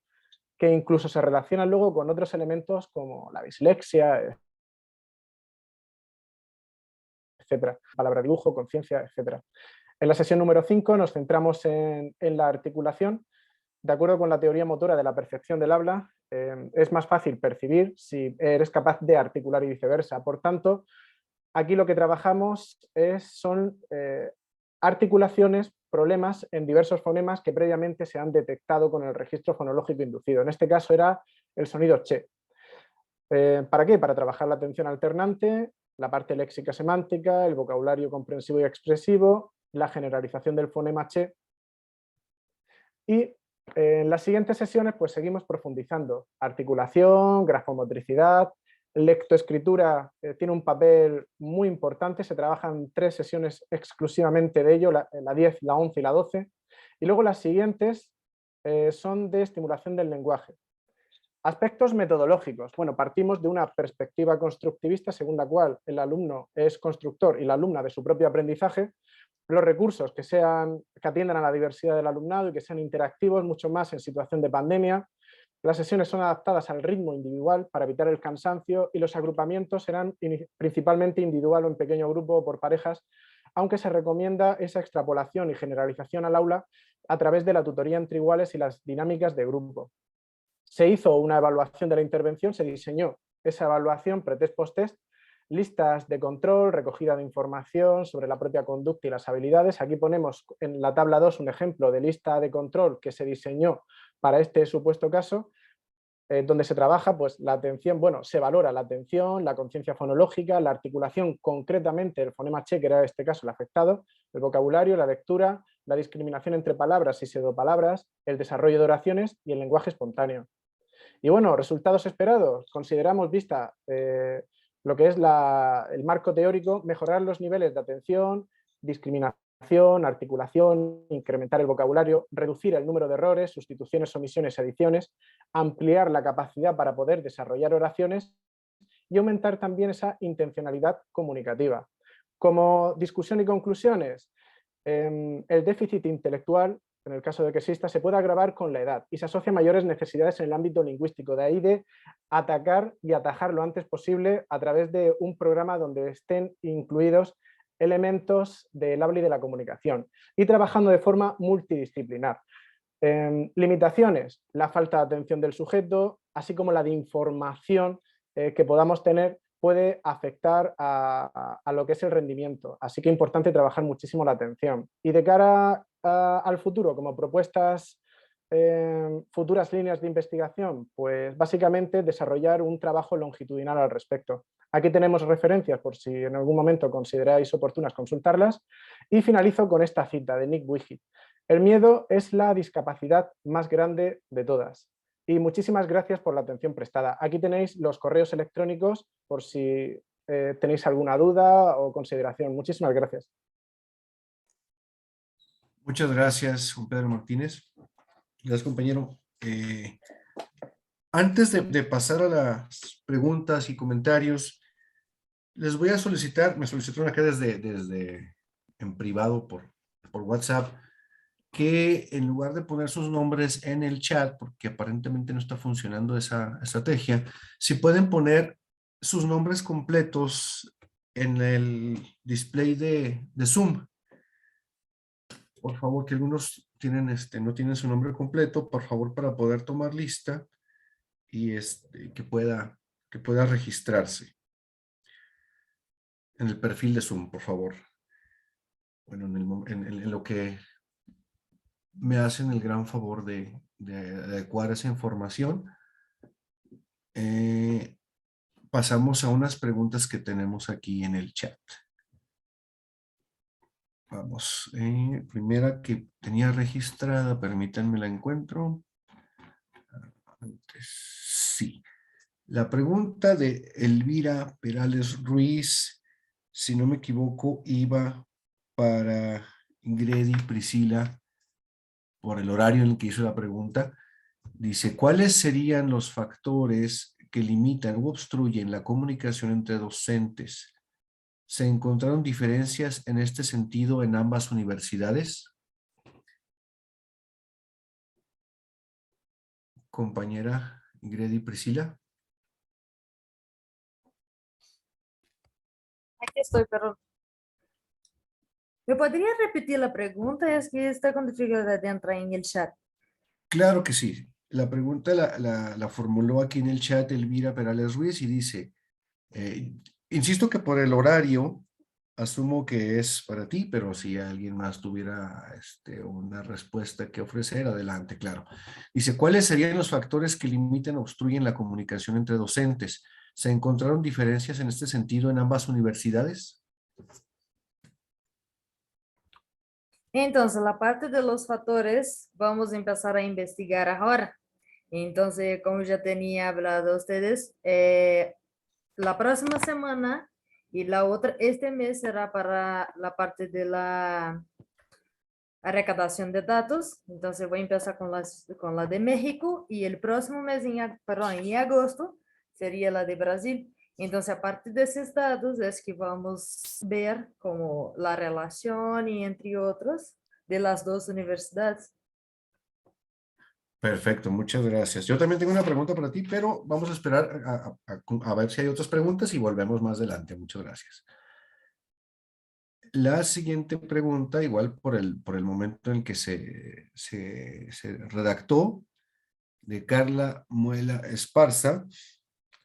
Speaker 6: que incluso se relacionan luego con otros elementos como la dislexia, etcétera. Palabra dibujo, conciencia, etcétera. En la sesión número 5 nos centramos en la articulación. De acuerdo con la teoría motora de la percepción del habla, es más fácil percibir si eres capaz de articular y viceversa. Por tanto, aquí lo que trabajamos son articulaciones, problemas en diversos fonemas que previamente se han detectado con el registro fonológico inducido. En este caso era el sonido che. ¿Para qué? Para trabajar la atención alternante, la parte léxica semántica, el vocabulario comprensivo y expresivo, la generalización del fonema che. Y en las siguientes sesiones pues seguimos profundizando. Articulación, grafomotricidad, lectoescritura tiene un papel muy importante, se trabajan 3 sesiones exclusivamente de ello, la 10, la 11 y la 12. Y luego las siguientes son de estimulación del lenguaje. Aspectos metodológicos. Bueno, partimos de una perspectiva constructivista según la cual el alumno es constructor y la alumna de su propio aprendizaje. Los recursos que atiendan a la diversidad del alumnado y que sean interactivos, mucho más en situación de pandemia. Las sesiones son adaptadas al ritmo individual para evitar el cansancio y los agrupamientos serán principalmente individual o en pequeño grupo o por parejas, aunque se recomienda esa extrapolación y generalización al aula a través de la tutoría entre iguales y las dinámicas de grupo. Se hizo una evaluación de la intervención, se diseñó esa evaluación pre-test, post-test, listas de control, recogida de información sobre la propia conducta y las habilidades. Aquí ponemos en la tabla 2 un ejemplo de lista de control que se diseñó para este supuesto caso, donde se trabaja pues, la atención, bueno, se valora la atención, la conciencia fonológica, la articulación concretamente del fonema che, que era en este caso el afectado, el vocabulario, la lectura, la discriminación entre palabras y pseudopalabras, el desarrollo de oraciones y el lenguaje espontáneo. Y bueno, resultados esperados. Consideramos, vista lo que es el marco teórico, mejorar los niveles de atención, discriminación, articulación, incrementar el vocabulario, reducir el número de errores, sustituciones, omisiones, adiciones, ampliar la capacidad para poder desarrollar oraciones y aumentar también esa intencionalidad comunicativa. Como discusión y conclusiones, el déficit intelectual, en el caso de que exista, se puede agravar con la edad y se asocia a mayores necesidades en el ámbito lingüístico. De ahí de atacar y atajar lo antes posible a través de un programa donde estén incluidos elementos del habla y de la comunicación y trabajando de forma multidisciplinar. Limitaciones, la falta de atención del sujeto, así como la de información que podamos tener puede afectar a lo que es el rendimiento. Así que es importante trabajar muchísimo la atención. Y de cara al futuro, como propuestas, futuras líneas de investigación, pues básicamente desarrollar un trabajo longitudinal al respecto. Aquí tenemos referencias por si en algún momento consideráis oportunas consultarlas. Y finalizo con esta cita de Nick Wiggy. El miedo es la discapacidad más grande de todas. Y muchísimas gracias por la atención prestada. Aquí tenéis los correos electrónicos por si tenéis alguna duda o consideración. Muchísimas gracias.
Speaker 1: Muchas gracias, Juan Pedro Martínez. Gracias, compañero. Antes de pasar a las preguntas y comentarios, les voy a solicitar, me solicitaron acá desde en privado por WhatsApp, que en lugar de poner sus nombres en el chat, porque aparentemente no está funcionando esa estrategia, si pueden poner sus nombres completos en el display de Zoom. Por favor, que algunos tienen no tienen su nombre completo, por favor, para poder tomar lista y que pueda registrarse en el perfil de Zoom, por favor. Bueno, en lo que me hacen el gran favor de adecuar esa información, pasamos a unas preguntas que tenemos aquí en el chat. Vamos, primera que tenía registrada, permítanme la encuentro. Sí. La pregunta de Elvira Perales Ruiz, si no me equivoco, iba para Ingrid y Priscila por el horario en el que hizo la pregunta. Dice, ¿cuáles serían los factores que limitan u obstruyen la comunicación entre docentes? ¿Se encontraron diferencias en este sentido en ambas universidades? Compañera Ingrid y Priscila.
Speaker 4: Aquí estoy, pero ¿me podría repetir la pregunta? Es que está con dificultad de entrar en el chat.
Speaker 1: Claro que sí. La pregunta la formuló aquí en el chat Elvira Perales Ruiz y dice, insisto que por el horario, asumo que es para ti, pero si alguien más tuviera una respuesta que ofrecer, adelante, claro. Dice, ¿cuáles serían los factores que limitan o obstruyen la comunicación entre docentes? ¿Se encontraron diferencias en este sentido en ambas universidades?
Speaker 4: Entonces, la parte de los factores vamos a empezar a investigar ahora. Entonces, como ya tenía hablado a ustedes, la próxima semana y la otra, este mes será para la parte de la recaudación de datos. Entonces, voy a empezar con la de México y el próximo mes, en agosto, sería la de Brasil. Entonces, a partir de esos datos es que vamos a ver como la relación y entre otros de las dos universidades.
Speaker 1: Perfecto, muchas gracias. Yo también tengo una pregunta para ti, pero vamos a esperar a ver si hay otras preguntas y volvemos más adelante. Muchas gracias. La siguiente pregunta, igual por el momento en el que se redactó, de Carla Muela Esparza,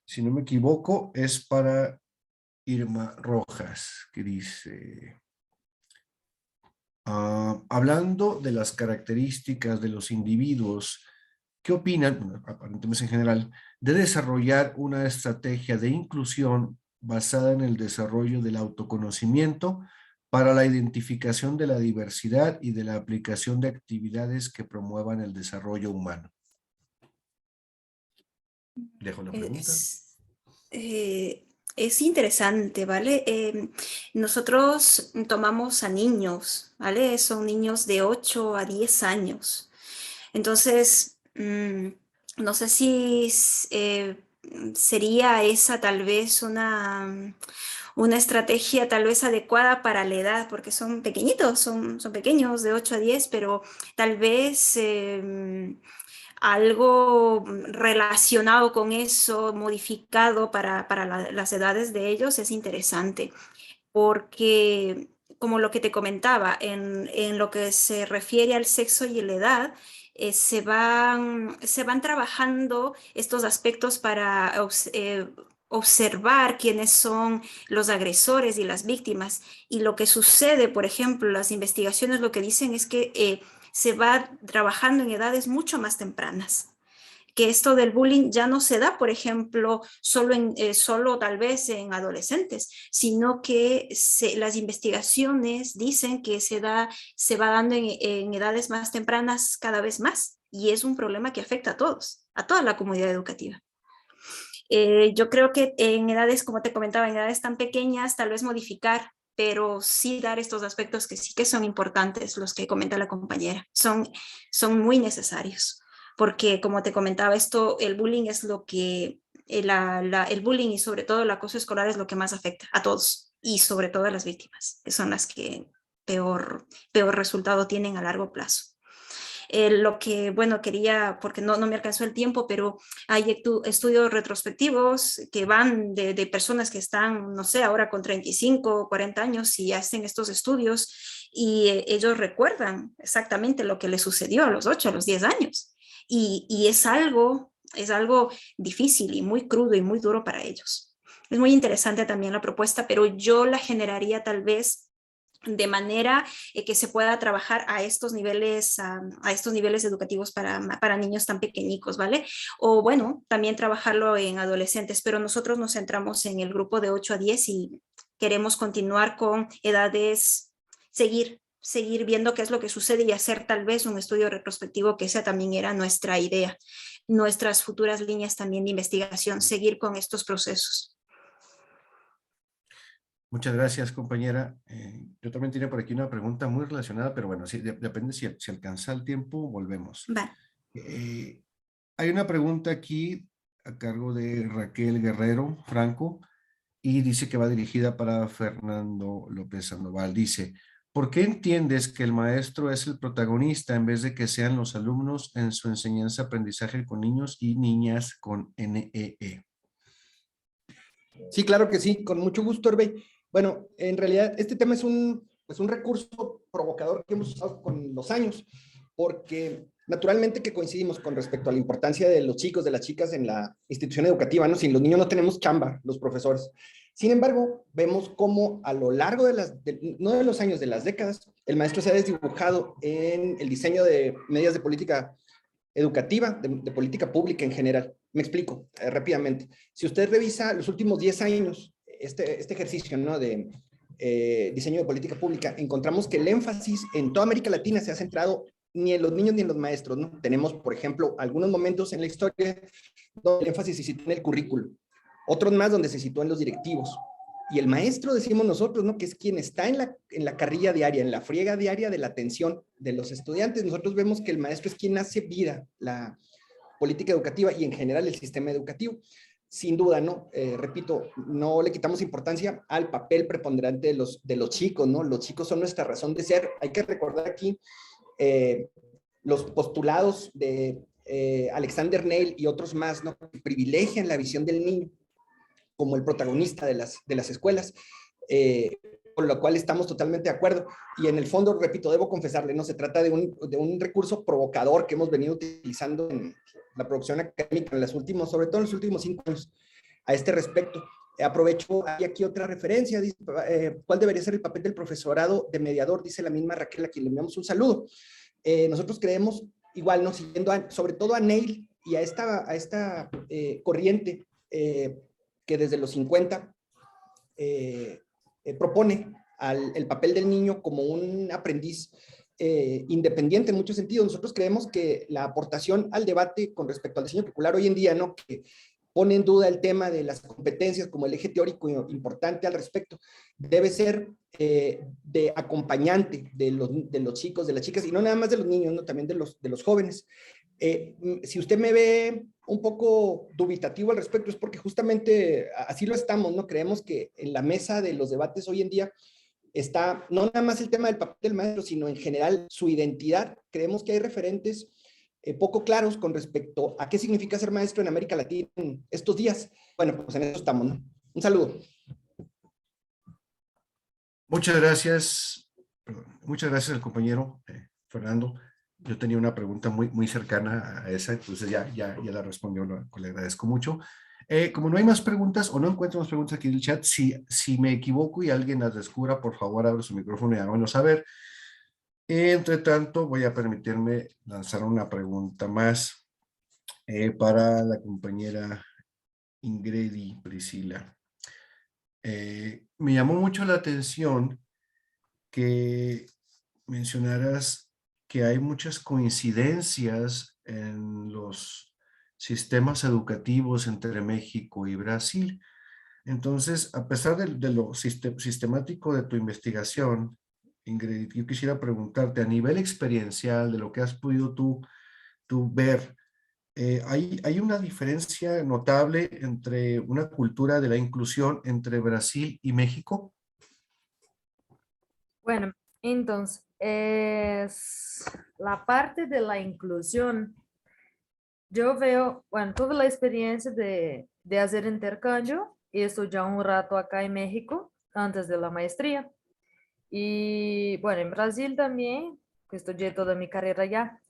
Speaker 1: si no me equivoco, es para Irma Rojas, que dice, hablando de las características de los individuos, ¿qué opinan, bueno, aparentemente en general, de desarrollar una estrategia de inclusión basada en el desarrollo del autoconocimiento para la identificación de la diversidad y de la aplicación de actividades que promuevan el desarrollo humano? Dejo la pregunta.
Speaker 5: Es interesante, ¿vale? Nosotros tomamos a niños, ¿vale? Son niños de 8 a 10 años. Entonces, no sé si sería esa tal vez una estrategia tal vez adecuada para la edad, porque son pequeñitos, son pequeños de 8 a 10, pero tal vez algo relacionado con eso, modificado para las edades de ellos es interesante, porque como lo que te comentaba, en lo que se refiere al sexo y la edad, se van trabajando estos aspectos para observar quiénes son los agresores y las víctimas. Y lo que sucede, por ejemplo, las investigaciones lo que dicen es que se va trabajando en edades mucho más tempranas. Que esto del bullying ya no se da, por ejemplo, solo tal vez en adolescentes, sino que las investigaciones dicen que se va dando en edades más tempranas cada vez más, y es un problema que afecta a todos, a toda la comunidad educativa. Yo creo que en edades, como te comentaba, en edades tan pequeñas, tal vez modificar, pero sí dar estos aspectos que sí que son importantes, los que comenta la compañera, son muy necesarios. Porque como te comentaba, el bullying es lo que, el bullying y sobre todo el acoso escolar es lo que más afecta a todos y sobre todo a las víctimas, que son las que peor resultado tienen a largo plazo. Lo que, bueno, quería, porque no me alcanzó el tiempo, pero hay estudios retrospectivos que van de personas que están, no sé, ahora con 35 o 40 años y hacen estos estudios y ellos recuerdan exactamente lo que les sucedió a los 8, a los 10 años. Y es algo difícil y muy crudo y muy duro para ellos. Es muy interesante también la propuesta, pero yo la generaría tal vez de manera que se pueda trabajar a estos niveles educativos para niños tan pequeñitos, ¿vale? O bueno, también trabajarlo en adolescentes, pero nosotros nos centramos en el grupo de 8 a 10 y queremos continuar con edades, seguir viendo qué es lo que sucede y hacer tal vez un estudio retrospectivo, que esa también era nuestra idea, nuestras futuras líneas también de investigación, seguir con estos procesos.
Speaker 1: Muchas gracias, compañera. Yo también tenía por aquí una pregunta muy relacionada, pero bueno, sí, depende si alcanza el tiempo, volvemos.
Speaker 5: Vale.
Speaker 1: Hay una pregunta aquí a cargo de Raquel Guerrero Franco y dice que va dirigida para Fernando López Sandoval. Dice, ¿por qué entiendes que el maestro es el protagonista en vez de que sean los alumnos en su enseñanza-aprendizaje con niños y niñas con NEE?
Speaker 2: Sí, claro que sí, con mucho gusto, Herbey. Bueno, en realidad este tema es un recurso provocador que hemos usado con los años, porque naturalmente que coincidimos con respecto a la importancia de los chicos, de las chicas en la institución educativa, ¿no? Sin los niños no tenemos chamba, los profesores. Sin embargo, vemos cómo a lo largo no de los años, de las décadas, el maestro se ha desdibujado en el diseño de medidas de política educativa, de política pública en general. Me explico rápidamente. Si usted revisa los últimos 10 años, este ejercicio, ¿no?, de diseño de política pública, encontramos que el énfasis en toda América Latina se ha centrado ni en los niños ni en los maestros, ¿no? Tenemos, por ejemplo, algunos momentos en la historia donde el énfasis se sitúa en el currículo, otros más donde se sitúa en los directivos. Y el maestro, decimos nosotros, ¿no?, que es quien está en la carrilla diaria, en la friega diaria de la atención de los estudiantes. Nosotros vemos que el maestro es quien hace vida la política educativa y en general el sistema educativo. Sin duda, ¿no? Repito, no le quitamos importancia al papel preponderante de los chicos, ¿no? Los chicos son nuestra razón de ser. Hay que recordar aquí los postulados de Alexander Neil y otros más, ¿no?, que privilegian la visión del niño como el protagonista de las escuelas, con lo cual estamos totalmente de acuerdo. Y en el fondo, repito, debo confesarle, no se trata de un recurso provocador que hemos venido utilizando en la producción académica sobre todo en los últimos 5 años a este respecto. Aprovecho, hay aquí otra referencia, dice, ¿cuál debería ser el papel del profesorado de mediador? Dice la misma Raquel, a quien le enviamos un saludo. Nosotros creemos, igual, ¿no?, siguiendo sobre todo a Neil y a esta corriente que desde los 50 propone el papel del niño como un aprendiz independiente en muchos sentidos. Nosotros creemos que la aportación al debate con respecto al diseño curricular hoy en día, ¿no?, que pone en duda el tema de las competencias como el eje teórico importante al respecto, debe ser de acompañante de los chicos, de las chicas, y no nada más de los niños, ¿no?, también de los jóvenes. Si usted me ve un poco dubitativo al respecto, es porque justamente así lo estamos, ¿no? Creemos que en la mesa de los debates hoy en día está no nada más el tema del papel del maestro, sino en general su identidad. Creemos que hay referentes poco claros con respecto a qué significa ser maestro en América Latina en estos días. Bueno, pues en eso estamos, ¿no? Un saludo.
Speaker 1: Muchas gracias. Muchas gracias al compañero Fernando. Yo tenía una pregunta muy cercana a esa, entonces ya la respondió, le agradezco mucho. Como no hay más preguntas o no encuentro más preguntas aquí en el chat, si me equivoco y alguien las descubra, por favor, abre su micrófono y háganlo saber. Entre tanto, voy a permitirme lanzar una pregunta más para la compañera Ingredi Priscila. Me llamó mucho la atención que mencionaras que hay muchas coincidencias en los sistemas educativos entre México y Brasil. Entonces, a pesar de lo sistemático de tu investigación, Ingrid, yo quisiera preguntarte a nivel experiencial de lo que has podido tú ver, ¿hay una diferencia notable entre una cultura de la inclusión entre Brasil y México?
Speaker 4: Bueno, entonces, es la parte de la inclusión. Yo veo, bueno, tuve la experiencia de hacer intercambio y estudiar un rato acá en México antes de la maestría. Y bueno, en Brasil también, que estudié toda mi carrera allá.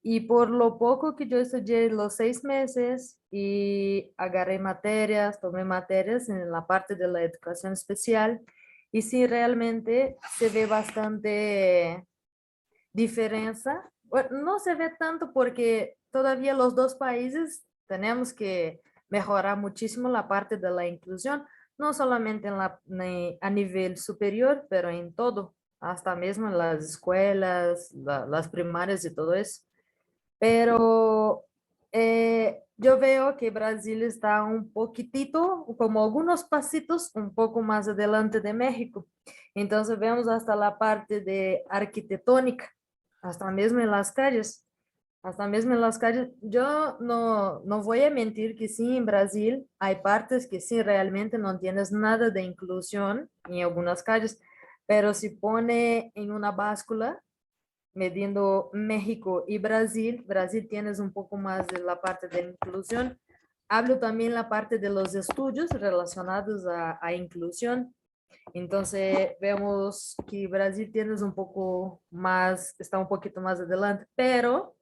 Speaker 4: Y por lo poco que yo estudié los 6 meses y agarré materias, tomé materias en la parte de la educación especial, y sí realmente se ve bastante diferencia. Bueno, no se ve tanto porque todavía los dos países tenemos que mejorar muchísimo la parte de la inclusión, no solamente a nivel superior, pero en todo, hasta mismo en las escuelas, las primarias y todo eso. Pero yo veo que Brasil está un poquitito, como algunos pasitos, un poco más adelante de México. Entonces vemos hasta la parte de arquitectónica, hasta mismo en las calles. Hasta mismo en las calles. Yo no voy a mentir que sí, en Brasil hay partes que sí, realmente no tienes nada de inclusión en algunas calles, pero si pone en una báscula, mediendo México y Brasil, Brasil tienes un poco más de la parte de inclusión. Hablo también la parte de los estudios relacionados a inclusión. Entonces vemos que Brasil tienes un poco más, está un poquito más adelante, pero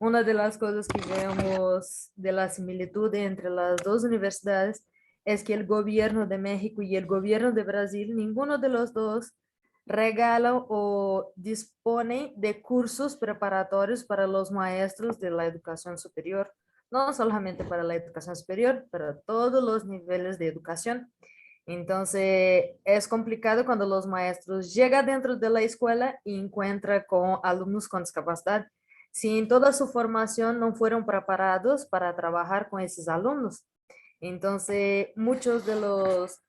Speaker 4: una de las cosas que vemos de la similitud entre las dos universidades es que el gobierno de México y el gobierno de Brasil, ninguno de los dos regala o dispone de cursos preparatorios para los maestros de la educación superior, no solamente para la educación superior, para todos los niveles de educación. Entonces, es complicado cuando los maestros llegan dentro de la escuela y encuentran con alumnos con discapacidad, si en toda su formación no fueron preparados para trabajar con esos alumnos. Entonces,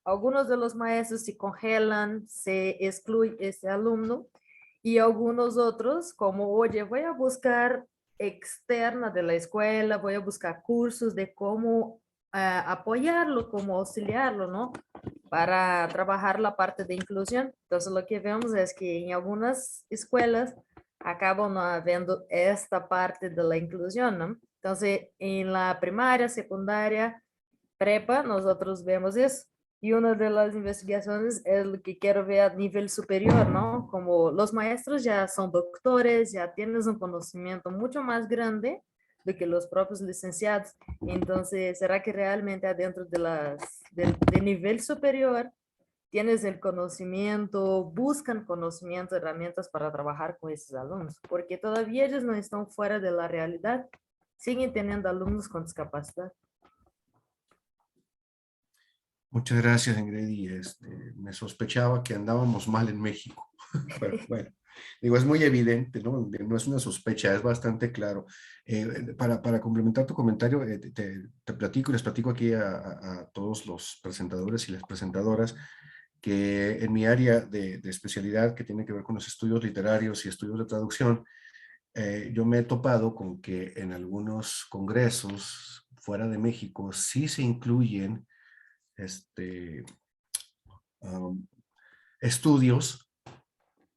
Speaker 4: algunos de los maestros se congelan, se excluye ese alumno, y algunos otros, como, oye, voy a buscar externa de la escuela, voy a buscar cursos de cómo apoyarlo, cómo auxiliarlo, ¿no? Para trabajar la parte de inclusión. Entonces, lo que vemos es que en algunas escuelas acaban no habiendo esta parte de la inclusión, ¿no? Entonces, en la primaria, secundaria, prepa, nosotros vemos eso. Y una de las investigaciones es lo que quiero ver a nivel superior, ¿no? Como los maestros ya son doctores, ya tienes un conocimiento mucho más grande de que los propios licenciados. Entonces, ¿será que realmente adentro de nivel superior tienes el conocimiento, buscan conocimiento, herramientas para trabajar con esos alumnos? Porque todavía ellos no están fuera de la realidad, siguen teniendo alumnos con discapacidad.
Speaker 1: Muchas gracias, Ingrid. Y, me sospechaba que andábamos mal en México. Pero bueno, digo, es muy evidente, ¿no? No es una sospecha, es bastante claro. Para complementar tu comentario, te platico y les platico aquí a todos los presentadores y las presentadoras que en mi área de especialidad, que tiene que ver con los estudios literarios y estudios de traducción, yo me he topado con que en algunos congresos fuera de México sí se incluyen um, estudios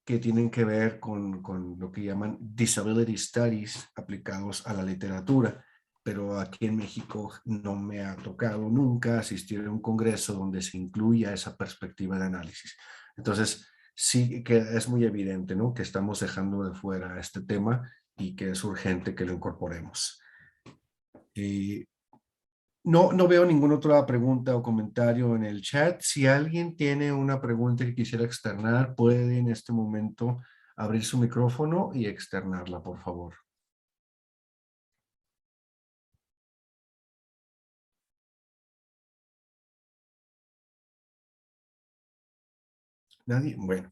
Speaker 1: que tienen que ver con lo que llaman disability studies aplicados a la literatura, pero aquí en México no me ha tocado nunca asistir a un congreso donde se incluya esa perspectiva de análisis. Entonces, sí que es muy evidente, ¿no?, que estamos dejando de fuera este tema y que es urgente que lo incorporemos. No veo ninguna otra pregunta o comentario en el chat. Si alguien tiene una pregunta que quisiera externar, puede en este momento abrir su micrófono y externarla, por favor. ¿Nadie? Bueno,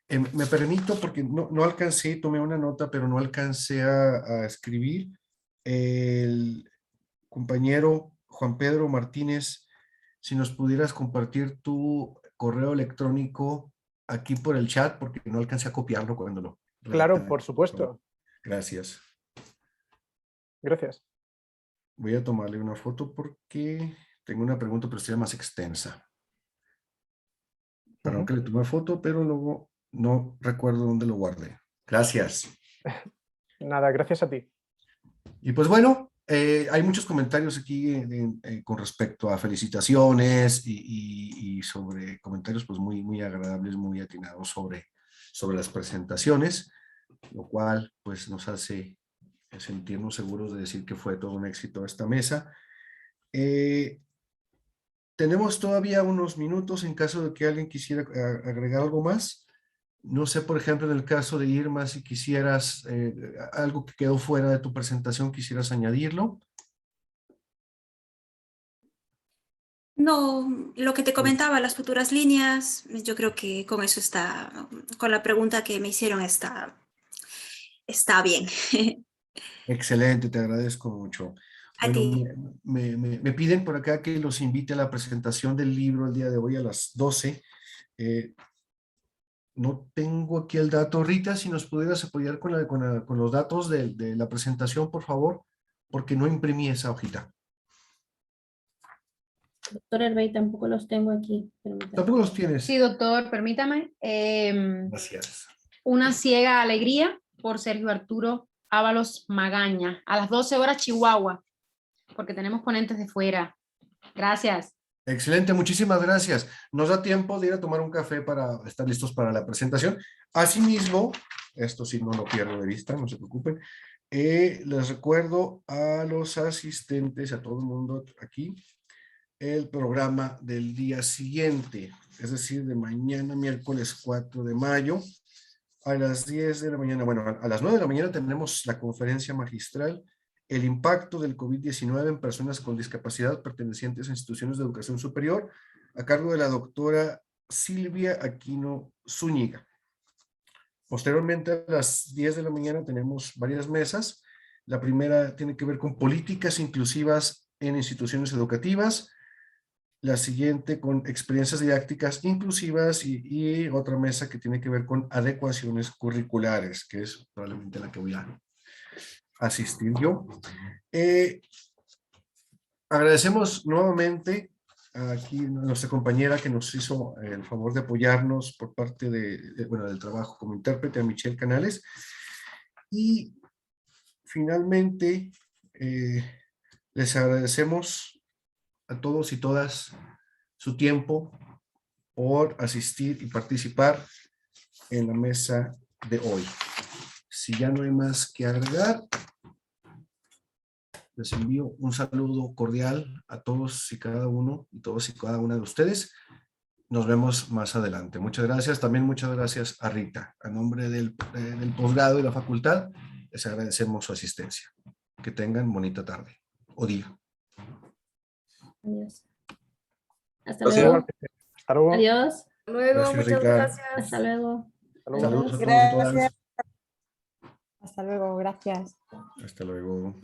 Speaker 1: me permito, porque no alcancé, tomé una nota, pero no alcancé a escribir. El compañero Juan Pedro Martínez, si nos pudieras compartir tu correo electrónico aquí por el chat, porque no alcancé a copiarlo cuando lo
Speaker 6: Claro,
Speaker 1: redacté.
Speaker 6: por supuesto.
Speaker 1: Gracias.
Speaker 6: Gracias.
Speaker 1: Voy a tomarle una foto porque tengo una pregunta, pero sería más extensa. Perdón que le tomé foto, pero luego no recuerdo dónde lo guardé. Gracias.
Speaker 6: Nada, gracias a ti.
Speaker 1: Y pues bueno, hay muchos comentarios aquí con respecto a felicitaciones y sobre comentarios pues muy agradables, muy atinados sobre las presentaciones, lo cual pues nos hace sentirnos seguros de decir que fue todo un éxito esta mesa. Tenemos todavía unos minutos en caso de que alguien quisiera agregar algo más. No sé, por ejemplo, en el caso de Irma, si quisieras algo que quedó fuera de tu presentación, quisieras añadirlo.
Speaker 5: No, lo que te comentaba, las futuras líneas, yo creo que con eso está, con la pregunta que me hicieron está bien.
Speaker 1: Excelente, te agradezco mucho.
Speaker 5: A
Speaker 1: Bueno,
Speaker 5: ti.
Speaker 1: me piden por acá que los invite a la presentación del libro el día de hoy a las 12. No tengo aquí el dato. Rita, si nos pudieras apoyar con los datos de la presentación, por favor, porque no imprimí esa hojita.
Speaker 7: Doctor Hervey, tampoco los tengo aquí. Permítame.
Speaker 1: ¿Tampoco los tienes?
Speaker 7: Sí, doctor, permítame.
Speaker 1: Gracias.
Speaker 7: Una ciega alegría por Sergio Arturo Ábalos Magaña. A las 12 horas Chihuahua, porque tenemos ponentes de fuera. Gracias.
Speaker 1: Excelente, muchísimas gracias. Nos da tiempo de ir a tomar un café para estar listos para la presentación. Asimismo, esto sí no lo pierdo de vista, no se preocupen. Les recuerdo a los asistentes, a todo el mundo aquí, el programa del día siguiente, es decir, de mañana, miércoles 4 de mayo, a las 10 de la mañana. Bueno, a las 9 de la mañana tenemos la conferencia magistral, el impacto del COVID-19 en personas con discapacidad pertenecientes a instituciones de educación superior, a cargo de la doctora Silvia Aquino Zúñiga. Posteriormente, a las 10 de la mañana tenemos varias mesas. La primera tiene que ver con políticas inclusivas en instituciones educativas. La siguiente con experiencias didácticas inclusivas y otra mesa que tiene que ver con adecuaciones curriculares, que es probablemente la que voy a asistir yo. Agradecemos nuevamente aquí a nuestra compañera que nos hizo el favor de apoyarnos por parte del trabajo como intérprete, a Michelle Canales. Y finalmente les agradecemos a todos y todas su tiempo por asistir y participar en la mesa de hoy. Si ya no hay más que agregar, les envío un saludo cordial a todos y cada uno y todos y cada una de ustedes. Nos vemos más adelante. Muchas gracias. También muchas gracias a Rita. A nombre del posgrado y la facultad, les agradecemos su asistencia. Que tengan bonita tarde o día.
Speaker 7: Adiós. Hasta
Speaker 1: Gracias.
Speaker 7: luego.
Speaker 6: Hasta luego.
Speaker 7: Adiós.
Speaker 4: Luego,
Speaker 1: Gracias,
Speaker 4: muchas
Speaker 1: Rita.
Speaker 4: gracias.
Speaker 7: Hasta luego.
Speaker 6: Hasta luego.
Speaker 1: Saludos a todos y
Speaker 3: Gracias.
Speaker 1: todas.
Speaker 8: Hasta luego, gracias.
Speaker 1: Hasta luego.